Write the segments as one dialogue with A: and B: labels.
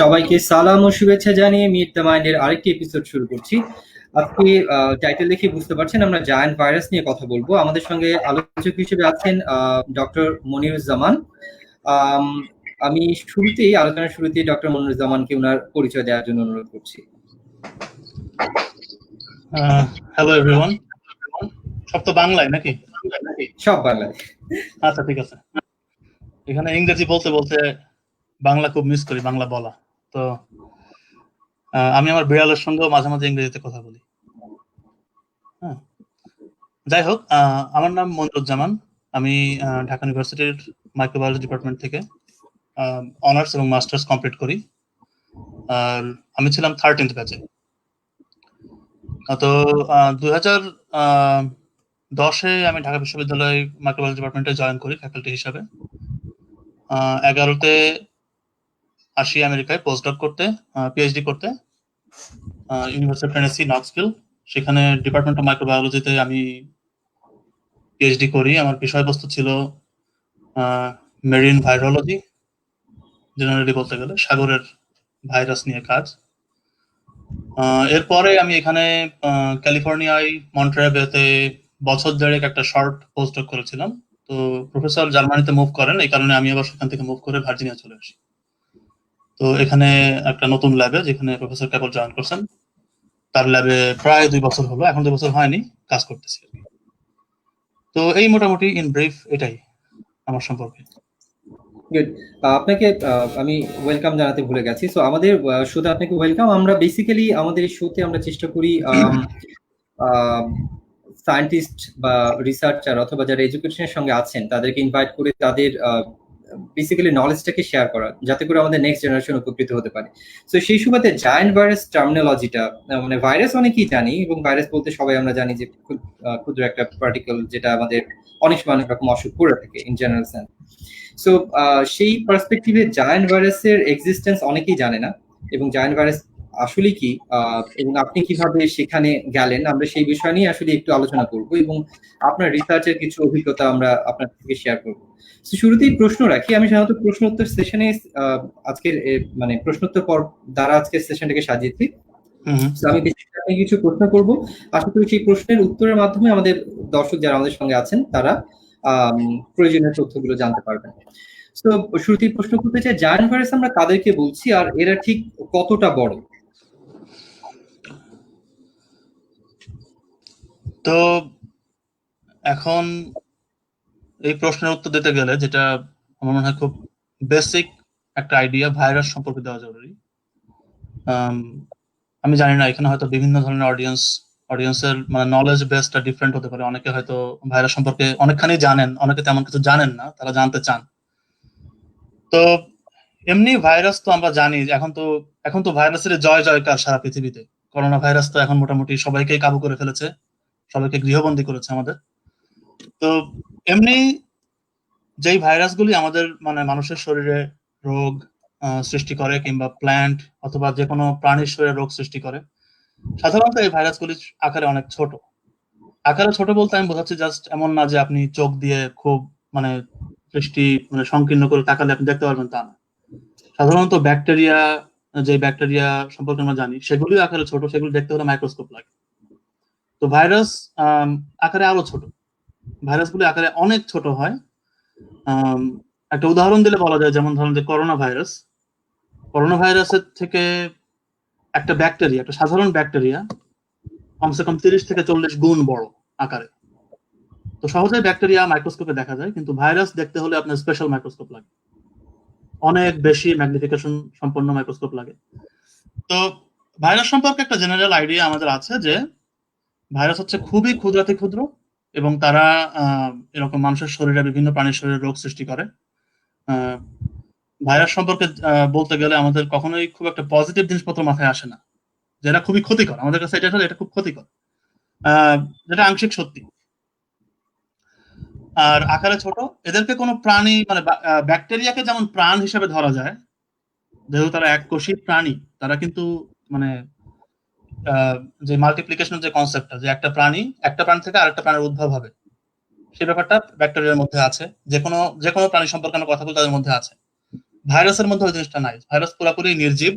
A: সবাইকে সালাম ও শুভেচ্ছা জানিয়ে মিট দ্য মাইন্ডের আরেকটি এপিসোড শুরু করছি। আজকে টাইটেল দেখে বুঝতে পারছেন আমরা জায়ান্ট ভাইরাস নিয়ে কথা বলবো। আমাদের সঙ্গে আলোচক হিসেবে আছেন ডক্টর মনিরুজ্জামান। আম, আমি আলোচনার শুরুতেই ডক্টর মনিরুজ্জামানকে ওনার পরিচয় দেওয়ার জন্য অনুরোধ করছি।
B: Hello everyone. সব তো বাংলায় নাকি?
A: সব বাংলায়।
B: আচ্ছা, ঠিক আছে। এখানে ইংরেজি বলতে বলতে বাংলা খুব মিস করি, বাংলা বলা। তো আমি আমার বিড়ালের সঙ্গেও মাঝে মাঝে ইংরেজিতে কথা বলি। হ্যাঁ, যাই হোক, আমার নাম মনিরুজ্জামান। আমি ঢাকা ইউনিভার্সিটির মাইক্রোবায়োলজি ডিপার্টমেন্ট থেকে অনার্স এবং মাস্টার্স কমপ্লিট করি। আর আমি ছিলাম 13th ব্যাচে। তো 2010-এ আমি ঢাকা বিশ্ববিদ্যালয় মাইক্রোবায়োলজি ডিপার্টমেন্টে জয়েন করি ফ্যাকাল্টি হিসাবে। 11-তে আসি আমেরিকায় পোস্টডক করতে, পিএইচডি করতে, ইউনিভার্সিটি অফ টেনেসি নক্সভিল। সেখানে ডিপার্টমেন্ট অফ মাইক্রোবায়োলজিতে আমি পিএইচডি করি। আমার বিষয়বস্তু ছিল মেরিন ভাইরোলজি, জেনারেলি বলতে গেলে সাগরের ভাইরাস নিয়ে কাজ। এরপরে আমি এখানে ক্যালিফোর্নিয়ায় মন্ট্রেবেতে বছর দেড়েক একটা শর্ট পোস্টডক করেছিলাম। তো প্রফেসর জার্মানিতে মুভ করেন, এই কারণে আমি আবার সেখান থেকে মুভ করে ভার্জিনিয়া চলে আসি। তো এখানে একটা নতুন ল্যাবে, যেখানে প্রফেসর কেবল জয়েন করছেন, তার ল্যাবে প্রায় 2 বছর হলো, এখন 2 বছর হয়নি, কাজ করতেছি। তো এই মোটামুটি ইন ব্রিফ এটাই আমার সম্পর্কে।
A: গুড। আপনাকে আমি ওয়েলকাম জানাতে ভুলে গেছি। সো আমাদের শোতে আপনাকে ওয়েলকাম। আমরা বেসিক্যালি আমাদের এই শোতে আমরা চেষ্টা করি সায়েন্টিস্ট বা রিসার্চার অথবা যারা এডুকেশনের সঙ্গে আছেন তাদেরকে ইনভাইট করে তাদের বেসিক্যালি নলেজটাকে শেয়ার করা, যাতে করে আমাদের নেক্সট জেনারেশন উপকৃত হতে পারে। তো সেই সুবাদে জায়ান্ট ভাইরাস টার্মিনোলজিটা, মানে ভাইরাস অনেকেই জানি, এবং ভাইরাস বলতে সবাই আমরা জানি যে ক্ষুদ্র একটা পার্টিকেল যেটা আমাদের অনেক সময় অনেক রকম অসুখ করে থাকে ইন জেনারেল সেন্স। সো সেই পার্সপেক্টিভে জায়ান্ট ভাইরাসের এক্সিস্টেন্স অনেকেই জানে না, এবং জায়ান্ট ভাইরাস আসলে কি এবং আপনি কিভাবে সেখানে গেলেন, আমরা সেই বিষয় নিয়ে আসলে একটু আলোচনা করব, এবং আপনার রিসার্চের কিছু অভিজ্ঞতা আমরা আপনার থেকে শেয়ার করব। শুরুতেই প্রশ্ন রাখি, আমি সাধারণত প্রশ্ন উত্তর সেশনে আজকের মানে প্রশ্নোত্তর পর্ব দ্বারা আজকের সেশনটাকে সাজিয়েছি। আমি বেশি কিছু প্রশ্ন করব, আশা করি সেই প্রশ্নের উত্তরের মাধ্যমে আমাদের দর্শক যারা আমাদের সঙ্গে আছেন তারা প্রয়োজনীয় তথ্যগুলো জানতে পারবেন। তো শুরুতেই প্রশ্ন করতে চাই, জায়ান্ট ভাইরাস আমরা কাদেরকে বলছি আর এরা ঠিক কতটা বড়?
B: তো এখন এই প্রশ্নের উত্তর দিতে গেলে যেটা আমার মনে হয় খুব বেসিক একটা আইডিয়া ভাইরাস সম্পর্কে দেওয়া জরুরি। আমি জানি না, এখানে হয়তো বিভিন্ন ধরনের অডিয়েন্সের মানে নলেজ বেসটা ডিফারেন্ট হতে পারে। অনেকে হয়তো ভাইরাস সম্পর্কে অনেকখানি জানেন, অনেকে তেমন কিছু জানেন না, তারা জানতে চান। তো এমনি ভাইরাস তো আমরা জানি, এখন তো ভাইরাসের জয় জয়কার সারা পৃথিবীতে। করোনা ভাইরাস তো এখন মোটামুটি সবাইকে কাবু করে ফেলেছে, সবাইকে গৃহবন্দী করেছে আমাদের। তো এমনি যেই ভাইরাসগুলি আমাদের মানে মানুষের শরীরে রোগ সৃষ্টি করে, কিংবা প্ল্যান্ট অথবা যে কোনো প্রাণীর শরীরে রোগ সৃষ্টি করে, সাধারণত এই ভাইরাসগুলি আকারে অনেক ছোট। আকারে ছোট বলতে আমি বোঝাচ্ছি জাস্ট এমন না যে আপনি চোখ দিয়ে খুব মানে দৃষ্টি মানে সংকীর্ণ করে তাকালে আপনি দেখতে পারবেন, তা না। সাধারণত যে ব্যাকটেরিয়া সম্পর্কে আমরা জানি সেগুলি আকারে ছোট, সেগুলো দেখতে হলে মাইক্রোস্কোপ লাগে। তো ভাইরাস আকারে আরো ছোট, ভাইরাসগুলি আকারে অনেক ছোট হয়। একটা উদাহরণ দিলে বলা যায়, যেমন ধরেন যে করোনা ভাইরাসের থেকে একটা সাধারণ ব্যাকটেরিয়া কমসে কম 30 থেকে 40 গুণ বড় আকারে। তো সহজেই ব্যাকটেরিয়া মাইক্রোস্কোপে দেখা যায়, কিন্তু ভাইরাস দেখতে হলে আপনার স্পেশাল মাইক্রোস্কোপ লাগে, অনেক বেশি ম্যাগনিফিকেশন সম্পন্ন মাইক্রোস্কোপ লাগে। তো ভাইরাস সম্পর্কে একটা জেনারেল আইডিয়া আমাদের আছে যে ভাইরাস হচ্ছে খুবই ক্ষুদ্রাতি ক্ষুদ্র, এবং তারা এরকম মানুষের শরীরে, বিভিন্ন প্রাণীর শরীরে রোগ সৃষ্টি করে। ভাইরাস সম্পর্কে বলতে গেলে আমাদের কখনোই খুব একটা পজিটিভ জিনিসপত্র মাথায় আসে না, যেটা খুবই ক্ষতিকর আমাদের কাছে। এটা খুব ক্ষতিকর, যেটা আংশিক সত্যি। আর আকারে ছোট, এদেরকে কোনো প্রাণী মানে ব্যাকটেরিয়াকে যেমন প্রাণ হিসেবে ধরা যায়, যেহেতু তারা এককোষী প্রাণী, তারা কিন্তু মানে যে মাল্টিপ্লিকেশনের যে কনসেপ্টটা, যে একটা প্রাণী থেকে আরেকটা প্রাণীর উদ্ভব হবে, সেই ব্যাপারটা ব্যাকটেরিয়ার মধ্যে আছে। যে কোনো প্রাণী সম্পর্কে আমরা কথা বলি তাদের মধ্যে আছে। ভাইরাসের মধ্যে ওই জিনিসটা নাই। ভাইরাস পুরোপুরি নির্জীব।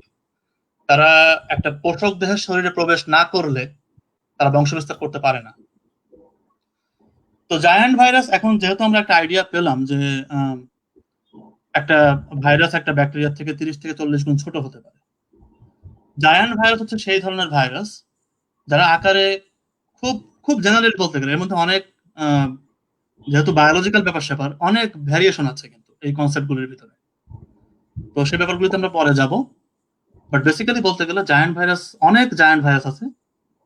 B: তারা একটা পোষক দেহের শরীরে প্রবেশ না করলে তারা বংশবিস্তার করতে পারে না। তো জায়ান্ট ভাইরাস, এখন যেহেতু আমরা একটা আইডিয়া পেলাম যে একটা ভাইরাস একটা ব্যাকটেরিয়ার থেকে 30 থেকে 40 গুণ ছোট হতে পারে। জায়ান্ট ভাইরাস হচ্ছে সেই ধরনের ভাইরাস যারা আকারে খুব খুব জেনারেল বলতে গেলে এর মধ্যে অনেক যেহেতু বায়োলজিক্যাল ব্যাপার-স্যাপার অনেক ভ্যারিয়েশন আছে কিন্তু এই কনসেপ্টগুলোর ভিতরে। তো সেই ব্যাপারগুলোতে আমরা পরে যাব। বাট বেসিক্যালি বলতে গেলে অনেক জায়ান্ট ভাইরাস আছে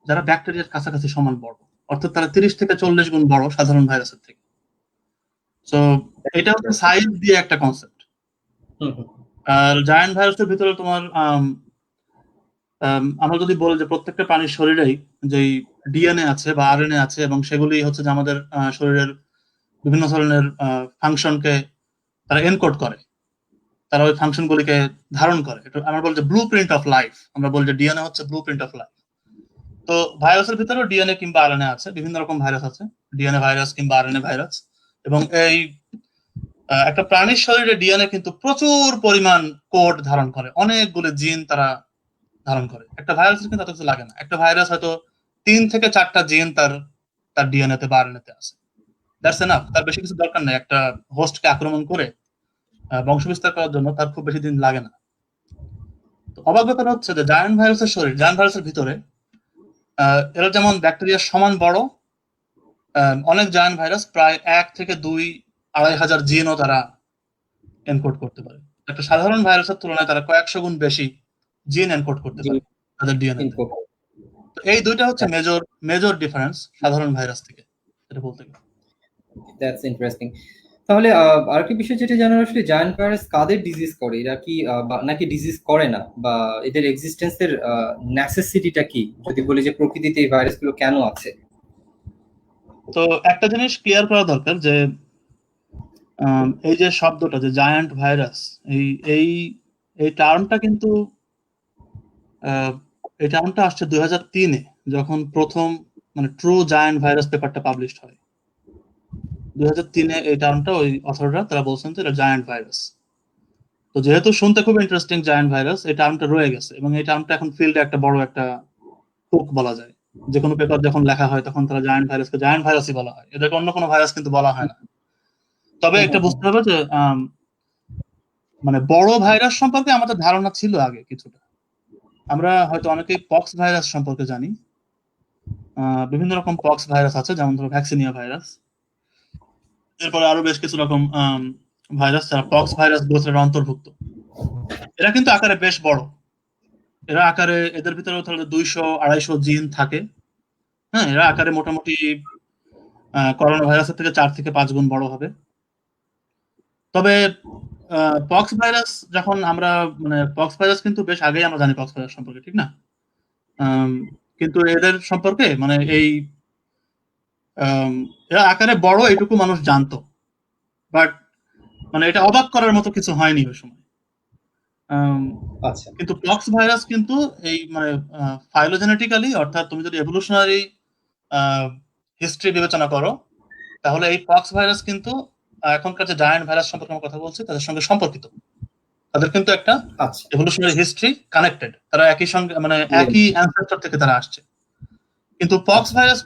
B: যারা ব্যাকটেরিয়ার কাছাকাছি সমান বড়। অর্থাৎ তারা 30 থেকে 40 গুণ বড় সাধারণ ভাইরাসের থেকে। সো এটা হচ্ছে সাইজ দিয়ে একটা কনসেপ্ট। আর জায়ান্ট ভাইরাসের ভিতরে তোমার আমরা যদি বলি যে প্রত্যেকটা প্রাণীর শরীরেই যেই ডিএনএ আছে বা আরএনএ আছে এবং সেগুলি হচ্ছে যে আমাদের শরীরের বিভিন্ন ধরনের ফাংশনকে তারা এনকোড করে, তারা ওই ফাংশনগুলিকে ধারণ করে। এটা আমরা বলি যে ব্লু প্রিন্ট অফ লাইফ, আমরা বলি যে ডিএনএ হচ্ছে ব্লু প্রিন্ট অফ লাইফ। তো ভাইরাসের ভিতরেও ডিএনএ কিংবা আরএনএ আছে, বিভিন্ন রকম ভাইরাস আছে, ডিএনএ ভাইরাস কিংবা আরএনএ ভাইরাস। এবং এই একটা প্রাণীর শরীরে ডিএনএ কিন্তু প্রচুর পরিমাণ কোড ধারণ করে, অনেকগুলো জিন তারা ধারণ করে। একটা ভাইরাসের কিন্তু এত কিছু লাগে না। একটা ভাইরাস হয়তো 3 থেকে 4টা জিন তার ডিএনএ তে বা আরএনএ তে আছে। That's enough. তার বেশি কিছু দরকার নেই একটা হোস্টকে আক্রমণ করে বংশবিস্তার করার জন্য, তার খুব বেশি দিন লাগে না। তো অবাক ব্যাপার হচ্ছে যে জায়ান্ট ভাইরাসের ভিতরে এরা যেমন ব্যাকটেরিয়ার সমান বড়, অনেক জায়ান্ট ভাইরাস প্রায় 1 থেকে 2-2.5 হাজার জিনও তারা এনকোড করতে পারে। একটা সাধারণ ভাইরাসের তুলনায় তারা কয়েকশো গুণ বেশি জিন এনকোড করতে পারে তাদের ডিএনএ তে। তো এই দুইটা হচ্ছে মেজর ডিফারেন্স সাধারণ ভাইরাস থেকে, এটা বলতে গেলে।
A: That's interesting. তাহলে আরেকটা বিষয় যেটা জানার, আসলে জায়ান্ট ভাইরাস কাদের ডিজিজ করে, এরা কি নাকি ডিজিজ করে না, বা এদের এক্সিস্টেন্সের নেসেসিটিটা কি, যদি বলি যে প্রকৃতিতে এই ভাইরাসগুলো কেন আছে?
B: তো একটা জিনিস ক্লিয়ার করা দরকার যে এই যে শব্দটা যে জায়ান্ট ভাইরাস, এই এই টার্মটা কিন্তু এই টার্মটা আসছে 2003-এ, যখন প্রথম মানে ট্রু জায়ান্ট ভাইরাস পেপারটা পাবলিশড হয়। 2003-এ এই টার্মটা ওই অথররা তারা বলছেন যে এটা জায়ান্ট ভাইরাস। তো যেহেতু শুনতে খুব ইন্টারেস্টিং জায়ান্ট ভাইরাস, এই টার্মটা রয়ে গেছে এবং এই টার্মটা এখন ফিল্ডে একটা বড় একটা হুক বলা যায়। যে কোনো পেপার যখন লেখা হয় তখন তারা জায়ান্ট ভাইরাসকে জায়ান্ট ভাইরাসই বলা হয়, এদেরকে অন্য কোনো ভাইরাস কিন্তু বলা হয় না। তবে একটা বুঝতে হবে যে মানে বড় ভাইরাস সম্পর্কে আমাদের ধারণা ছিল আগে কিছুটা। আমরা হয়তো অনেকেই পক্স ভাইরাস সম্পর্কে জানি। বিভিন্ন রকম পক্স ভাইরাস আছে, যেমন ধরো ভ্যাকসিনিয়া ভাইরাস। এরপরে আরো বেশ কিছু রকম ভাইরাস যারা পক্স ভাইরাস গোত্রের অন্তর্ভুক্ত। এরা কিন্তু আকারে বেশ বড়। এদের ভিতরে ধরো 200-250 জিন থাকে। হ্যাঁ, এরা আকারে মোটামুটি করোনা ভাইরাসের থেকে 4 থেকে 5 গুণ বড় হবে। তবে পক্স ভাইরাস যখন আমরা পক্স ভাইরাস কিন্তু বেশ আগেই আমরা জানি পক্স ভাইরাস সম্পর্কে, ঠিক না? কিন্তু এদের সম্পর্কে এরা আকারে বড় এটুকু মানুষ জানতো, বাট এটা অবাক করার মতো কিছু হয়নি ওই সময়। কিন্তু পক্স ভাইরাস কিন্তু এই ফাইলোজেনেটিক্যালি, অর্থাৎ তুমি যদি এভলিউশনারি হিস্ট্রি বিবেচনা করো, তাহলে এই পক্স ভাইরাস কিন্তু এখনকার যে জায়ান্ট ভাইরাস সম্পর্কে আমরা কথা বলছি তাদের সঙ্গে সম্পর্কিত। তাদের কিন্তু একটা এভলিউশনারি হিস্ট্রি কানেক্টেড, তারা একই সঙ্গে একই অ্যানসেস্টর থেকে তারা আসছে। কিন্তু পক্স ভাইরাস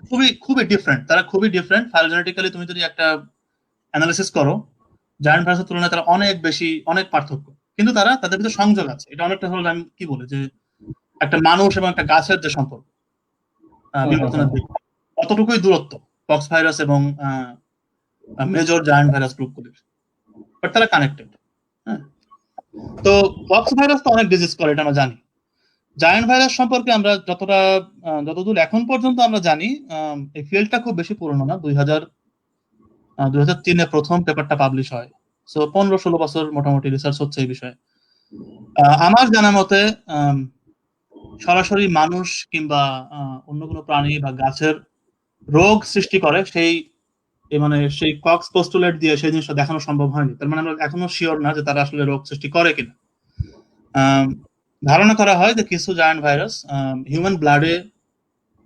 B: খুবই ডিফারেন্ট, তারা খুবই ডিফারেন্ট ফাইলোজেনেটিক্যালি। তুমি যদি একটা অ্যানালিসিস করো, জায়ান্ট ভাইরাসের তুলনায় তারা অনেক পার্থক্য, কিন্তু তাদের ভিতরে সংযোগ আছে। এটা অনেকটা হলো আমি কি বলি যে একটা মানুষ এবং একটা গাছের যে সম্পর্ক, বিবর্তনের দিক, অতটুকুই দূরত্ব পক্স ভাইরাস এবং মেজর জায়ান্ট ভাইরাস গ্রুপগুলির, বাট তারা কানেক্টেড। হ্যাঁ, তো পক্স ভাইরাস তো অনেক ডিজিজ করে, এটা আমরা জানি। জায়ান্ট ভাইরাস সম্পর্কে আমরা যতদূর এখন পর্যন্ত আমরা জানি, এই ফিল্ডটা খুব বেশি পুরনো না। 2003-এ প্রথম পেপারটা পাবলিশ হয়। সো 15-16 বছর মোটামুটি রিসার্চ হচ্ছে এই বিষয়ে। আমার জানা মতে সরাসরি মানুষ কিংবা অন্য কোনো প্রাণী বা গাছের রোগ সৃষ্টি করে সেই কক্স পোস্টুলেট দিয়ে সেই জিনিসটা দেখানো সম্ভব হয়নি। তার মানে আমরা এখনো শিওর না যে তারা আসলে রোগ সৃষ্টি করে কিনা। ধারণা করা হয় যে কিছু জায়ান্ট ভাইরাস হিউম্যান ব্লাডে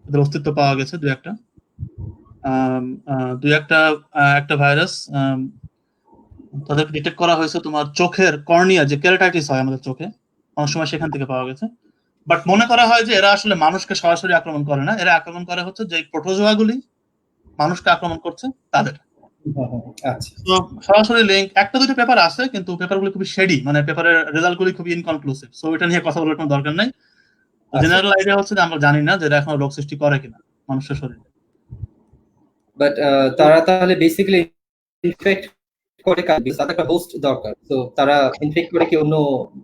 B: এদের অস্তিত্ব পাওয়া গেছে, একটা ভাইরাস তাদেরকে ডিটেক্ট করা হয়েছে তোমার চোখের কর্নিয়া, যে কেরাটাইটিস হয় আমাদের চোখে, অনেক সময় সেখান থেকে পাওয়া গেছে। বাট মনে করা হয় যে এরা আসলে মানুষকে সরাসরি আক্রমণ করে না, এরা আক্রমণ করে হচ্ছে যে প্রোটোজোয়াগুলি মানুষকে আক্রমণ করছে তাদের।
A: আচ্ছা।
B: তো সরাসরি লিঙ্ক একটা দুটো পেপার আছে, কিন্তু পেপারগুলো খুবই শেডি, মানে পেপারের রেজাল্ট গুলি খুবই ইনকনক্লুসিভ, সো এটা নিয়ে কথা বলার কোনো দরকার নাই। জেনারেল আইডিয়া হচ্ছে যে আমরা জানি না যে এরা এখন রোগ সৃষ্টি করে কিনা মানুষের শরীরে।
A: বাট তারা তাহলে বেসিক্যালি ইনফেক্ট করে কাজ, তাদের একটা হোস্ট দরকার, তো তারা ইনফেক্ট করে কি অন্য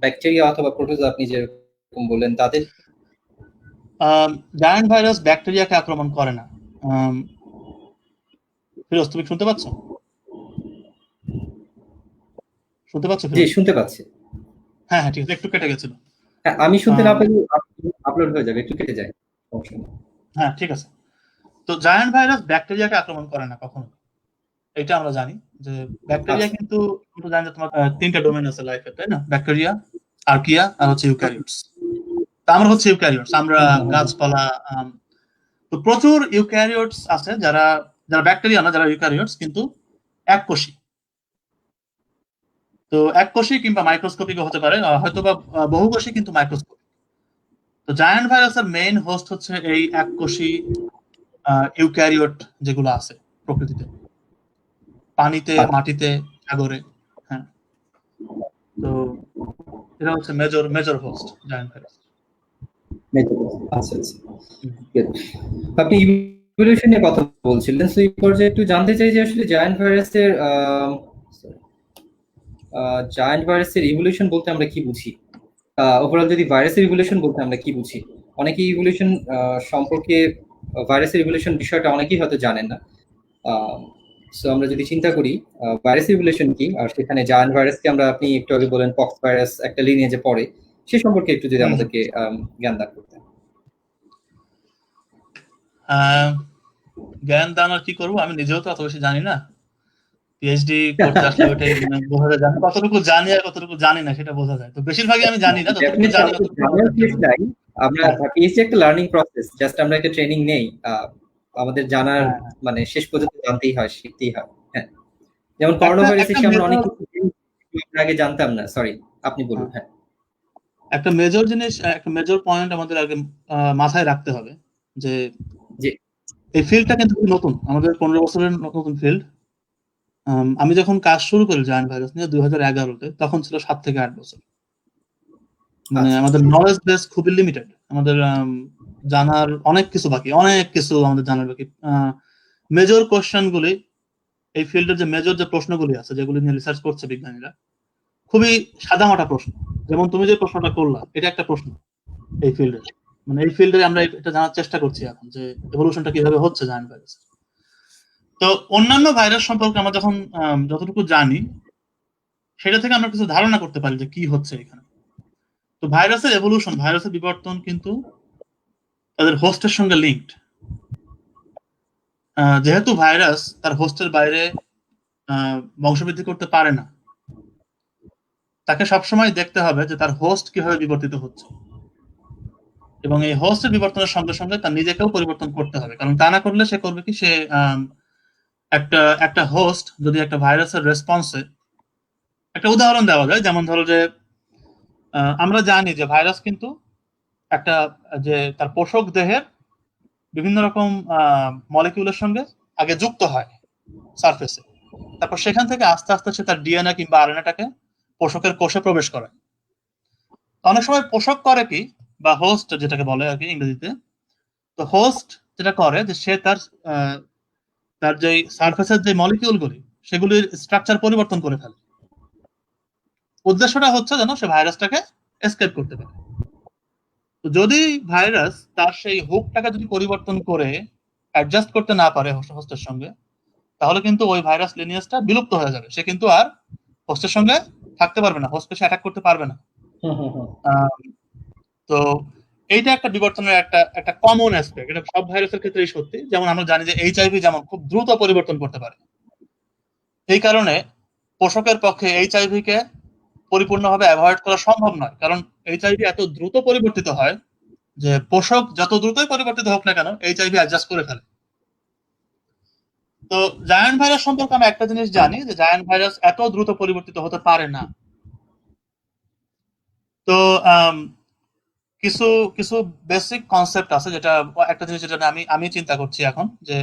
A: ব্যাকটেরিয়া অথবা প্রোটোজোয়া, আপনি যেরকম বললেন তাদের?
B: জায়ান্ট ভাইরাস ব্যাকটেরিয়াকে আক্রমণ করে না। ফিরোজ, তুমি শুনতে পাচ্ছ? শুনতে পাচ্ছ
A: জি,
B: ফিরোজ?
A: শুনতে পাচ্ছি।
B: হ্যাঁ হ্যাঁ, ঠিক আছে, একটু কেটে গেছিল।
A: হ্যাঁ, আমি শুনতে না পেলে আপলোড হয়ে যাবে, একটু কেটে যায়, সমস্যা নেই।
B: হ্যাঁ ঠিক আছে। তো জায়ান্ট ভাইরাস ব্যাকটেরিয়াকে আক্রমণ করে না কখনো, এটা আমরা জানি। যে ব্যাকটেরিয়া
A: আচ্ছা।
B: কিন্তু তুমি জানি যে তোমার তিনটা ডোমেন আছে লাইফে, তাই না? ব্যাকটেরিয়া, আর্কিয়া আর হচ্ছে ইউক্যারিওটস। তা আমরা হচ্ছে ইউক্যারিওটস, আমরা গাছপালা। তো প্রচুর ইউক্যারিওটস আছে যারা যারা ব্যাকটেরিয়া না, যারা ইউক্যারিওটস কিন্তু এককোষী। তো এককোষী কিংবা মাইক্রোস্কোপিক হতে পারে, হয়তো বা বহুকোষী কিন্তু মাইক্রোস্কোপিক। তো জায়ান্ট ভাইরাসের মেইন হোস্ট হচ্ছে এই এককোষী ইউক্যারিওট যেগুলো আছে প্রকৃতিতে, পানিতে, মাটিতে, সাগরে। হ্যাঁ, তো এটা হচ্ছে major major host giant virus.
A: আচ্ছা আচ্ছা। আপনি ইভলিউশন নিয়ে কথা বলছিলেন, সো এই পর্যায়ে একটু জানতে চাই যে আসলে জায়ান্ট ভাইরাসের ইভলিউশন বলতে আমরা কি বুঝি? ওভারঅল যদি ভাইরাসের ইভলিউশন বলতে আমরা কি বুঝি? অনেকেই ইভলিউশন সম্পর্কে, ভাইরাসের ইভলিউশন বিষয়টা অনেকেই হয়তো জানেন না। সো আমরা যদি চিন্তা করি ভাইরাস ইভলিউশন কি, আর সেখানে জায়ান্ট ভাইরাসকে আমরা, আপনি একটু আগে বলেন পক্স ভাইরাস একটা লিনিয়েজে পড়ে, সে সম্পর্কে একটু যদি আমাদেরকে জ্ঞান দান করতেন।
B: জ্ঞান দান আর কি করবো, আমি নিজেও তো অত বেশি জানি না। পিএইচডি করতে আসলে ওইটাই বোঝা যায়, কতটুকু জানি আর কতটুকু জানি না সেটা বোঝা যায়। তো বেশিরভাগই আমি জানি না, যতটুকু জানি
A: আমরা পিএইচডি একটা লার্নিং প্রসেস, জাস্ট আমরা একটা ট্রেনিং নেই, আমাদের জানার মানে শেষ পর্যন্ত জানতেই হয়, শিখতেই হয়। হ্যাঁ, যেমন করোনা ভাইরাস এসে আমরা অনেক কিছু আগে জানতাম না। সরি, আপনি বলুন। হ্যাঁ,
B: একটা মেজর জিনিস, একটা মেজর পয়েন্ট আমাদের আগে মাথায় রাখতে হবে যে এই ফিল্ডটা কিন্তু নতুন, আমাদের 15 বছরের নতুন ফিল্ড। আমি যখন কাজ শুরু করি জায়ান্ট ভাইরাস নিয়ে 2011-তে, তখন ছিল 7 থেকে 8 বছর। মানে আমাদের নলেজ বেস খুবই লিমিটেড, আমাদের জানার অনেক কিছু বাকি, অনেক কিছু আমাদের জানার বাকি। মেজর কোশ্চেন গুলি, এই ফিল্ডের যে মেজর যে প্রশ্নগুলি আছে যেগুলি নিয়ে রিসার্চ করছে বিজ্ঞানীরা, খুবই সাদামাটা প্রশ্ন। যেমন তুমি যে প্রশ্নটা করলা, এটা একটা প্রশ্ন এই ফিল্ডের, মানে এই ফিল্ডে আমরা এটা জানার চেষ্টা করছি এখন যে এভলিউশনটা কিভাবে হচ্ছে জায়ান্ট ভাইরাস। তো অন্যান্য ভাইরাস সম্পর্কে আমরা যখন যতটুকু জানি, সেটা থেকে আমরা কিছু ধারণা করতে পারি যে কি হচ্ছে এখানে। তো ভাইরাসের এভলিউশন, ভাইরাসের বিবর্তন কিন্তু তাদের হোস্টের সঙ্গে লিঙ্কড। যেহেতু ভাইরাস তার হোস্টের বাইরে বংশবৃদ্ধি করতে পারে না, তাকে সবসময় দেখতে হবে যে তার হোস্ট কিভাবে বিবর্তিত হচ্ছে, এবং এই হোস্টের বিবর্তনের সঙ্গে সঙ্গে তার নিজেকেও পরিবর্তন করতে হবে। কারণ তা না করলে সে করবে কি, সে একটা হোস্ট যদি একটা ভাইরাসের রেসপন্সে, একটা উদাহরণ দেওয়া যায়, যেমন ধরো যে আমরা জানি যে ভাইরাস কিন্তু একটা, যে তার পোষক দেহের বিভিন্ন রকম মলিকিউলের সঙ্গে আগে যুক্ত হয় সারফেসে, তারপর সেখান থেকে আস্তে আস্তে সে তার ডিএনএ কিংবা আরএনএটাকে পোষকের কোষে প্রবেশ করায়। অনেক সময় পোষক করে কি, বা হোস্ট যেটাকে বলে আর কি ইংরেজিতে, তো হোস্ট যেটা করে যে সে তার যে সারফেসের যে মলিকিউলগুলি, সেগুলির স্ট্রাকচার পরিবর্তন করে ফেলে। উদ্দেশ্যটা হচ্ছে যেন সে ভাইরাসটাকে এসকেপ করতে পারে। তো যদি ভাইরাস তার সেই হুকটাকে যদি পরিবর্তন করে অ্যাডজাস্ট করতে না পারে হোস্টের সঙ্গে, তাহলে কিন্তু ওই ভাইরাস লিনিয়েজটা বিলুপ্ত হয়ে যাবে, সে কিন্তু আর হোস্টের সঙ্গে থাকতে পারবে না, হোস্টকে সে অ্যাটাক করতে পারবে না। তো এইটা একটা বিবর্তনের একটা কমন অ্যাসপেক্ট, এটা সব ভাইরাসের ক্ষেত্রেই সত্যি। যেমন আমরা জানি যে এইচআইভি যেমন খুব দ্রুত পরিবর্তন করতে পারে, এই কারণে পোষকের পক্ষে এইচআইভি কে পরিপূর্ণভাবে অ্যাভয়েড করা সম্ভব নয়, কারণ এইচআইভি এত দ্রুত পরিবর্তিত হয় যে পোষক যত দ্রুতই পরিবর্তিত হোক না কেন, এইচআইভি অ্যাডজাস্ট করে ফেলে। তো জায়ান্ট ভাইরাস সম্পর্কে আমরা একটা জিনিস জানি যে জায়ান্ট ভাইরাস এত দ্রুত পরিবর্তিত হতে পারে না। তো কিছু কিছু বেসিক কনসেপ্ট আছে, যেটা একটা জিনিস যেটা আমি চিন্তা করছি এখন, যে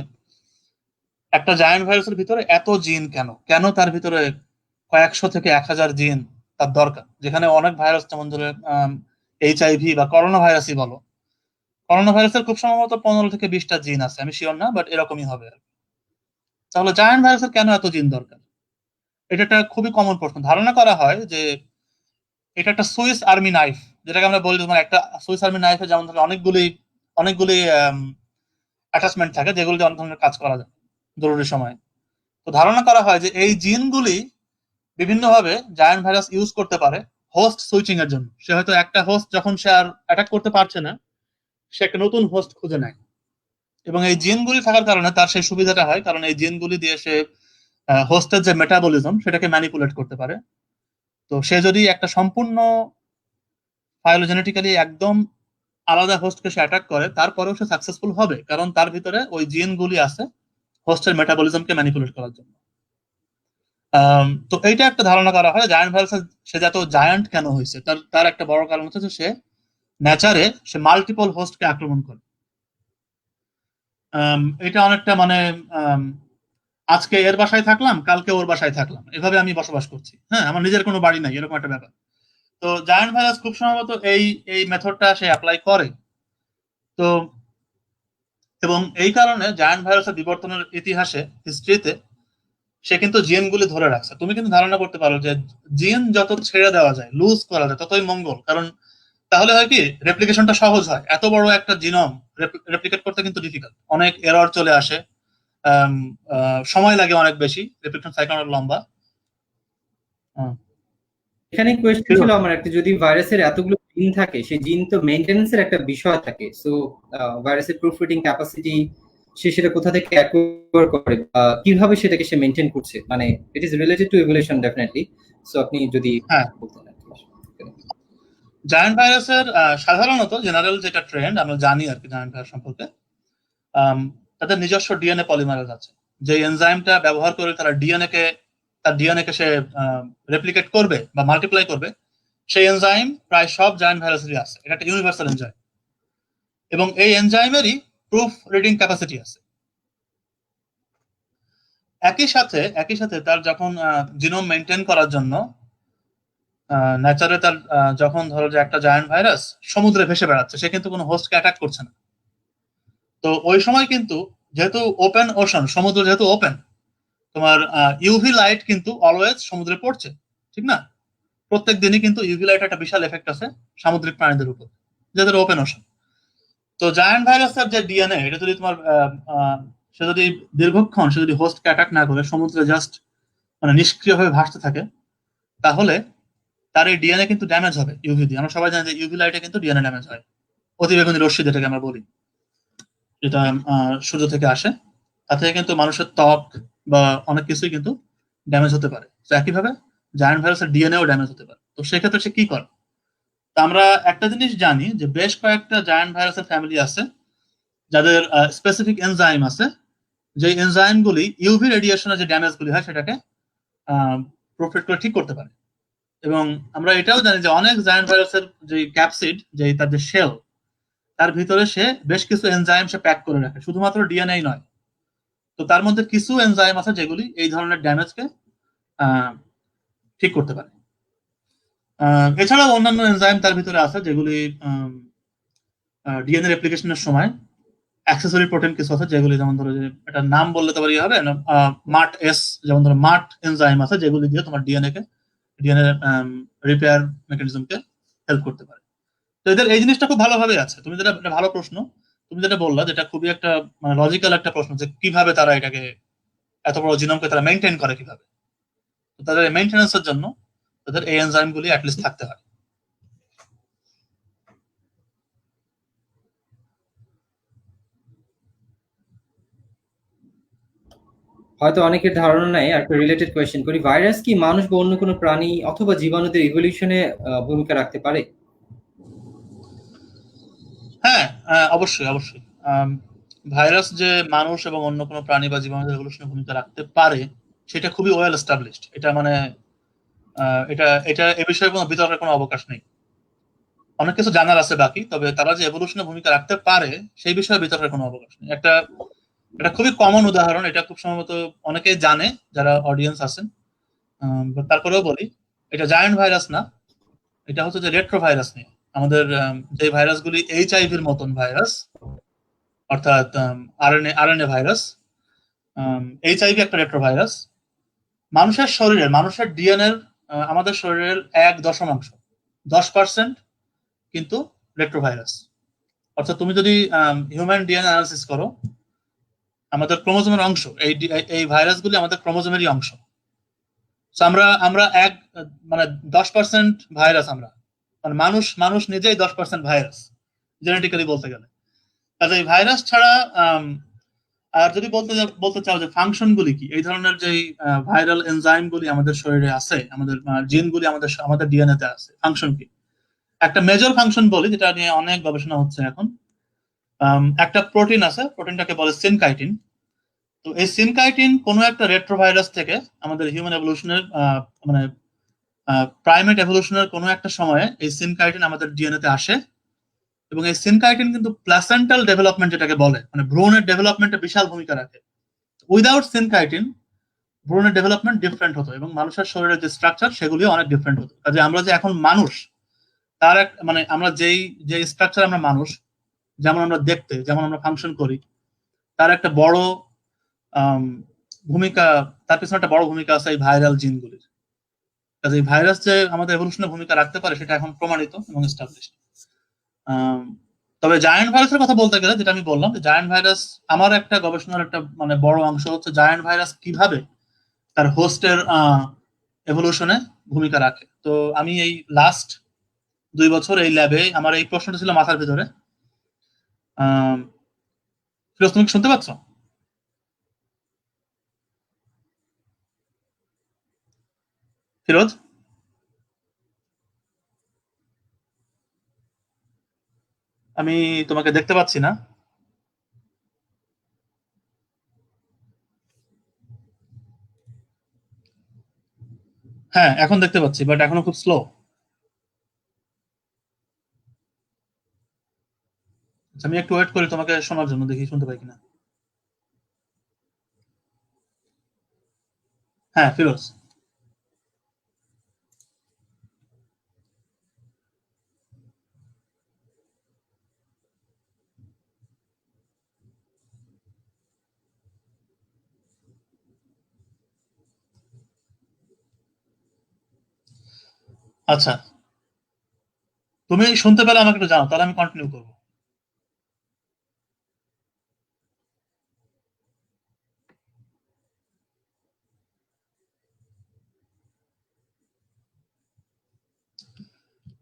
B: একটা জায়ান্ট ভাইরাসের ভিতরে এত জিন কেন, কেন তার ভিতরে কয়েকশো থেকে 1000 জিন তার দরকার, যেখানে অনেক ভাইরাস যেমন ধরে HIV বা করোনা ভাইরাসই বলো, করোনা ভাইরাসের খুব সম্ভবত 15 থেকে 20টা জিন আছে, আমি শিওর না, বাট এরকমই হবে। তাহলে জায়ান্ট ভাইরাসের কেন এত জিন দরকার? এটা একটা খুবই কমন প্রশ্ন। ধারণা করা হয় যে এটা একটা সুইস আর্মি নাইফ, যেটাকে আমরা বলি, মানে একটা সুইস আর্মি নাইফে যেমন ধরো অনেকগুলি অনেকগুলি অ্যাটাচমেন্ট থাকে যেগুলো দিয়ে অনেক ধরনের কাজ করা যায় জরুরি সময়। তো ধারণা করা হয় যে এই জিনগুলি বিভিন্নভাবে জায়ান্ট ভাইরাস ইউজ করতে পারে হোস্ট সুইচিং এর জন্য। সে হয়তো একটা হোস্ট যখন সে আর অ্যাটাক করতে পারছে না, সে একটা নতুন হোস্ট খুঁজে নেয়, এবং এই জিনগুলি থাকার কারণে তার সেই সুবিধাটা হয়, কারণ এই জিনগুলি দিয়ে সে হোস্টের যে মেটাবলিজম সেটাকে ম্যানিপুলেট করতে পারে। তো সে যদি একটা সম্পূর্ণ ফাইলোজেনেটিক্যালি একদম আলাদা হোস্টকে সে অ্যাটাক করে, তারপরেও সে সাকসেসফুল হবে, কারণ তার ভিতরে ওই জিনগুলি আছে হোস্টের মেটাবলিজমকে ম্যানিপুলেট করার জন্য। তো এইটা একটা ধারণা করা হয় জায়ান্ট ভাইরাস সে যত জায়ান্ট কেন হয়েছে, তার তার একটা বড় কারণ হচ্ছে যে সে নেচারে সে মাল্টিপল হোস্টকে আক্রমণ করে। এটা অনেকটা মানে আজকে এর বাসায় থাকলাম, কালকে ওর বাসায় থাকলাম, এভাবে আমি বসবাস করছি, হ্যাঁ, আমার নিজের কোনো বাড়ি নাই, এরকম একটা ব্যাপার। তো জায়ান্ট ভাইরাস খুব সম্ভবত এই এই মেথডটা সে অ্যাপ্লাই করে। তো এবং এই কারণে জায়ান্ট ভাইরাসের বিবর্তনের ইতিহাসে, হিস্ট্রিতে, সে কিন্তু জিনগুলি ধরে রাখছে। তুমি কিন্তু ধারণা করতে পারো যে জিন যত ছেড়ে দেওয়া যায়, লুজ করা যায়, ততই মঙ্গল, কারণ তাহলে হয় কি রেপ্লিকেশনটা সহজ হয়। এত বড় একটা জিনোম রেপ্লিকেট করতে কিন্তু ডিফিকাল্ট, অনেক এরর চলে আসে, সময় লাগে অনেক বেশি, রেপ্লিকেশন সাইকেল অনেক লম্বা।
A: এখানে কোয়েশ্চেন ছিল আমার একটা, যদি ভাইরাসের এতগুলো জিন থাকে, সেই জিন তো মেইনটেনেন্সের একটা বিষয় থাকে, সো ভাইরাসের প্রুফ রিডিং ক্যাপাসিটি সে সেটা কোথা থেকে অ্যাকোয়ার করে, কিভাবে সেটাকে সে মেইনটেইন করছে, মানে it is related to evolution definitely. So আপনি যদি বলতেন।
B: জায়ান্ট ভাইরাসের সাধারণত জেনারেল যেটা ট্রেন্ড আমরা জানি আর কি জায়ান্ট ভাইরাস সম্পর্কে, তাদের নিজস্ব ডিএনএ পলিমারেজ আছে, যে এনজাইমটা ব্যবহার করে তার ডিএনএ কে সে রেপ্লিকেট করবে বা মাল্টিপ্লাই করবে, সেই এনজাইম প্রায় সব জায়ান্ট ভাইরাসেরই আছে। এটা একটা ইউনিভার্সাল এনজাইম, এবং এই এনজাইমেরই প্রুফ রিডিং ক্যাপাসিটি আছে। একই সাথে তার যখন জিনোম মেনটেন করার জন্য নেচারে তার যখন ধরো যে একটা জায়ান্ট ভাইরাস সমুদ্রে ভেসে বেড়াচ্ছে, সে কিন্তু কোনো হোস্টকে অ্যাটাক করছে না। তো ওই সময় কিন্তু যেহেতু ওপেন ওশান, সমুদ্র যেহেতু ওপেন, তোমার ইউভি লাইট কিন্তু অলওয়েজ সমুদ্রে পড়ছে, ঠিক না? প্রত্যেক দিনই কিন্তু ইউভি লাইট একটা বিশাল এফেক্ট আছে সামুদ্রিক প্রাণীদের উপর, যেহেতু ওপেন ওশান। তো জায়ান্ট ভাইরাসের যে ডিএনএ, এটা যদি তোমার সে যদি দীর্ঘক্ষণ সে যদি হোস্টকে অ্যাটাক না করে সমুদ্রে জাস্ট মানে নিষ্ক্রিয়ভাবে ভাসতে থাকে, তাহলে তার এই ডিএনএ কিন্তু ড্যামেজ হবে ইউভি দিয়ে। আমরা সবাই জানি যে ইউভি লাইটে কিন্তু ডিএনএ ড্যামেজ হয়, অতিবেগুনি রশ্মি যেটাকে আমরা বলি, যেটা সূর্য থেকে আসে, তাতে কিন্তু মানুষের ত্বক বা অনেক কিছুই কিন্তু ড্যামেজ হতে পারে। তো একইভাবে জায়ান্ট ভাইরাসের ডিএনএও ড্যামেজ হতে পারে। তো সেক্ষেত্রে সে কি করে? তো আমরা একটা জিনিস জানি যে বেশ কয়েকটা জায়ান্ট ভাইরাসের ফ্যামিলি আছে যাদের স্পেসিফিক এনজাইম আছে, যে এনজাইমগুলি ইউভি রেডিয়েশনের যে ড্যামেজগুলি হয় সেটাকে প্রফিট করে ঠিক করতে পারে। এবং আমরা এটাও জানি যে অনেক জায়ান্ট ভাইরাসের যে ক্যাপসিড, যে তার যে শেল, তার ভিতরে সে বেশ কিছু এনজাইম সে প্যাক করে রাখে, শুধুমাত্র ডিএনএ নয়। তো তার মধ্যে কিছু এনজাইম আছে যেগুলি এই ধরনের ড্যামেজকে ঠিক করতে পারে। এছাড়াও অন্যান্য এনজাইম তার ভিতরে আছে যেগুলি ডিএনএ রেপ্লিকেশনের সময় অ্যাক্সেসরি প্রোটিন কিছু আছে যেগুলি, যেমন ধরো যে এটা নাম বললে তো হবে না, মার্ট এস, যেমন ধরো মার্ট এনজাইম আছে যেগুলি দিয়ে তোমার ডিএনএ রিপেয়ার মেকানিজমকে হেল্প করতে পারে। তো এদের এই জিনিসটা খুব ভালোভাবে আছে। তুমি যেটা, একটা ভালো প্রশ্ন তুমি যেটা বললা, যেটা খুবই একটা মানে লজিক্যাল একটা প্রশ্ন, যে কিভাবে তারা এটাকে এত বড় জিনোমকে তারা মেনটেন করে কিভাবে। তো তাদের মেইনটেনেন্সের জন্য তাদের এই এনজাইমগুলি অ্যাটলিস্ট থাকতে হয়।
A: হয়তো অনেকের ধারণা নাই, একটা রিলেটেড কোয়েশ্চেন করি, ভাইরাস কি মানুষ বা অন্য কোনো প্রাণী অথবা জীবাণুদের ইভলিউশনে ভূমিকা রাখতে পারে?
B: হ্যাঁ, অবশ্যই। ভাইরাস যে মানুষ এবং অন্য কোনো প্রাণী বা জীবাণুদের এভলিউশনে ভূমিকা রাখতে পারে সেটা খুবই ওয়েল এস্টাবলিশড। এটা মানে এটা এটা এ বিষয়ে কোনো বিতর্কের কোনো অবকাশ নেই। অনেক কিছু জানার আছে বাকি, তবে তারা যে এভলিউশনে ভূমিকা রাখতে পারে সেই বিষয়ে বিতর্কের কোনো অবকাশ নেই। এটা খুবই কমন উদাহরণ, এটা খুব সম্ভবত অনেকেই জানে যারা অডিয়েন্স আছেন, তারপরেও বলি, এটা জায়ান্ট ভাইরাস না, এটা হচ্ছে যে রেট্রো ভাইরাস নিয়ে। আমাদের যে ভাইরাসগুলি এইচআইভির মতন ভাইরাস, অর্থাৎ আরএনএ ভাইরাস, এইচআইভি একটা রেট্রো ভাইরাস। মানুষের ডিএনএর আমাদের শরীরের 10% কিন্তু রেট্রো ভাইরাস। অর্থাৎ তুমি যদি হিউম্যান ডিএনএ অ্যানালিসিস করো, আমাদের ক্রোমোজোমের অংশ, এই ভাইরাসগুলি আমাদের ক্রোমোজোমেরই অংশ। আমরা মানে 10% ভাইরাস, আমরা মানে মানুষ নিজেই 10% ভাইরাস জেনেটিক্যালি বলতে গেলে। কাজে এই ভাইরাস ছাড়া আর যদি বলতে চাও যে ফাংশন গুলি কি, এই ধরনের যে ভাইরাল এনজাইম গুলি আমাদের শরীরে আছে, আমাদের জিনগুলি আমাদের ডিএনএ তে আছে, ফাংশন কি? একটা মেজর ফাংশন বলি, যেটা নিয়ে অনেক গবেষণা হচ্ছে এখন। একটা প্রোটিন আছে, প্রোটিনটাকে বলে সিনকাইটিন। তো এই সিনকাইটিন কোনো একটা রেট্রোভাইরাস থেকে আমাদের হিউম্যান এভলিউশনের মানে প্রাইমেট এভলিউশনের কোনো একটা সময়ে এই সিনকাইটিন আমাদের ডিএনএ তে আসে, এবং এই সিনকাইটিন কিন্তু প্লাসেন্টাল ডেভেলপমেন্ট যেটাকে বলে, মানে ভ্রূণের ডেভেলপমেন্টে বিশাল ভূমিকা রাখে। উইদাউট সিনকাইটিন ভ্রূণের ডেভেলপমেন্ট ডিফারেন্ট হতো, এবং মানুষের শরীরের যে স্ট্রাকচার সেগুলিও অনেক ডিফারেন্ট হতো। কাজে আমরা যে এখন মানুষ, তার মানে আমরা যে স্ট্রাকচার, আমরা মানুষ যেমন আমরা দেখতে, যেমন আমরা ফাংশন করি, তার একটা বড় ভূমিকা, তার পিছনে একটা বড় ভূমিকা আছে এই ভাইরাল জিনগুলির। কাজে এই ভাইরাস যে আমাদের এভলিউশনে ভূমিকা রাখতে পারে সেটা এখন প্রমাণিত এবং এস্টাবলিশড। তবে জায়ান্ট ভাইরাসের কথা বলতে গেলে, যেটা আমি বললাম, জায়ান্ট ভাইরাস আমার একটা গবেষণার একটা মানে বড় অংশ হচ্ছে জায়ান্ট ভাইরাস কিভাবে তার হোস্টের এভলিউশনে ভূমিকা রাখে। তো আমি এই লাস্ট 2 বছর এই ল্যাবে আমার এই প্রশ্নটা ছিল মাথার ভিতরে। ফিরোজ, তুমি শুনতে পাচ্ছ? ফিরোজ, আমি তোমাকে দেখতে পাচ্ছি না। হ্যাঁ, এখন দেখতে পাচ্ছি, বাট এখনো খুব স্লো। আমি একটু ওয়েট করি তোমাকে শোনার জন্য, দেখি শুনতে পাই কিনা। হ্যাঁ ফিরোজ। আচ্ছা, তুমি শুনতে পেলে আমাকে একটু জানো, তাহলে আমি কন্টিনিউ করবো।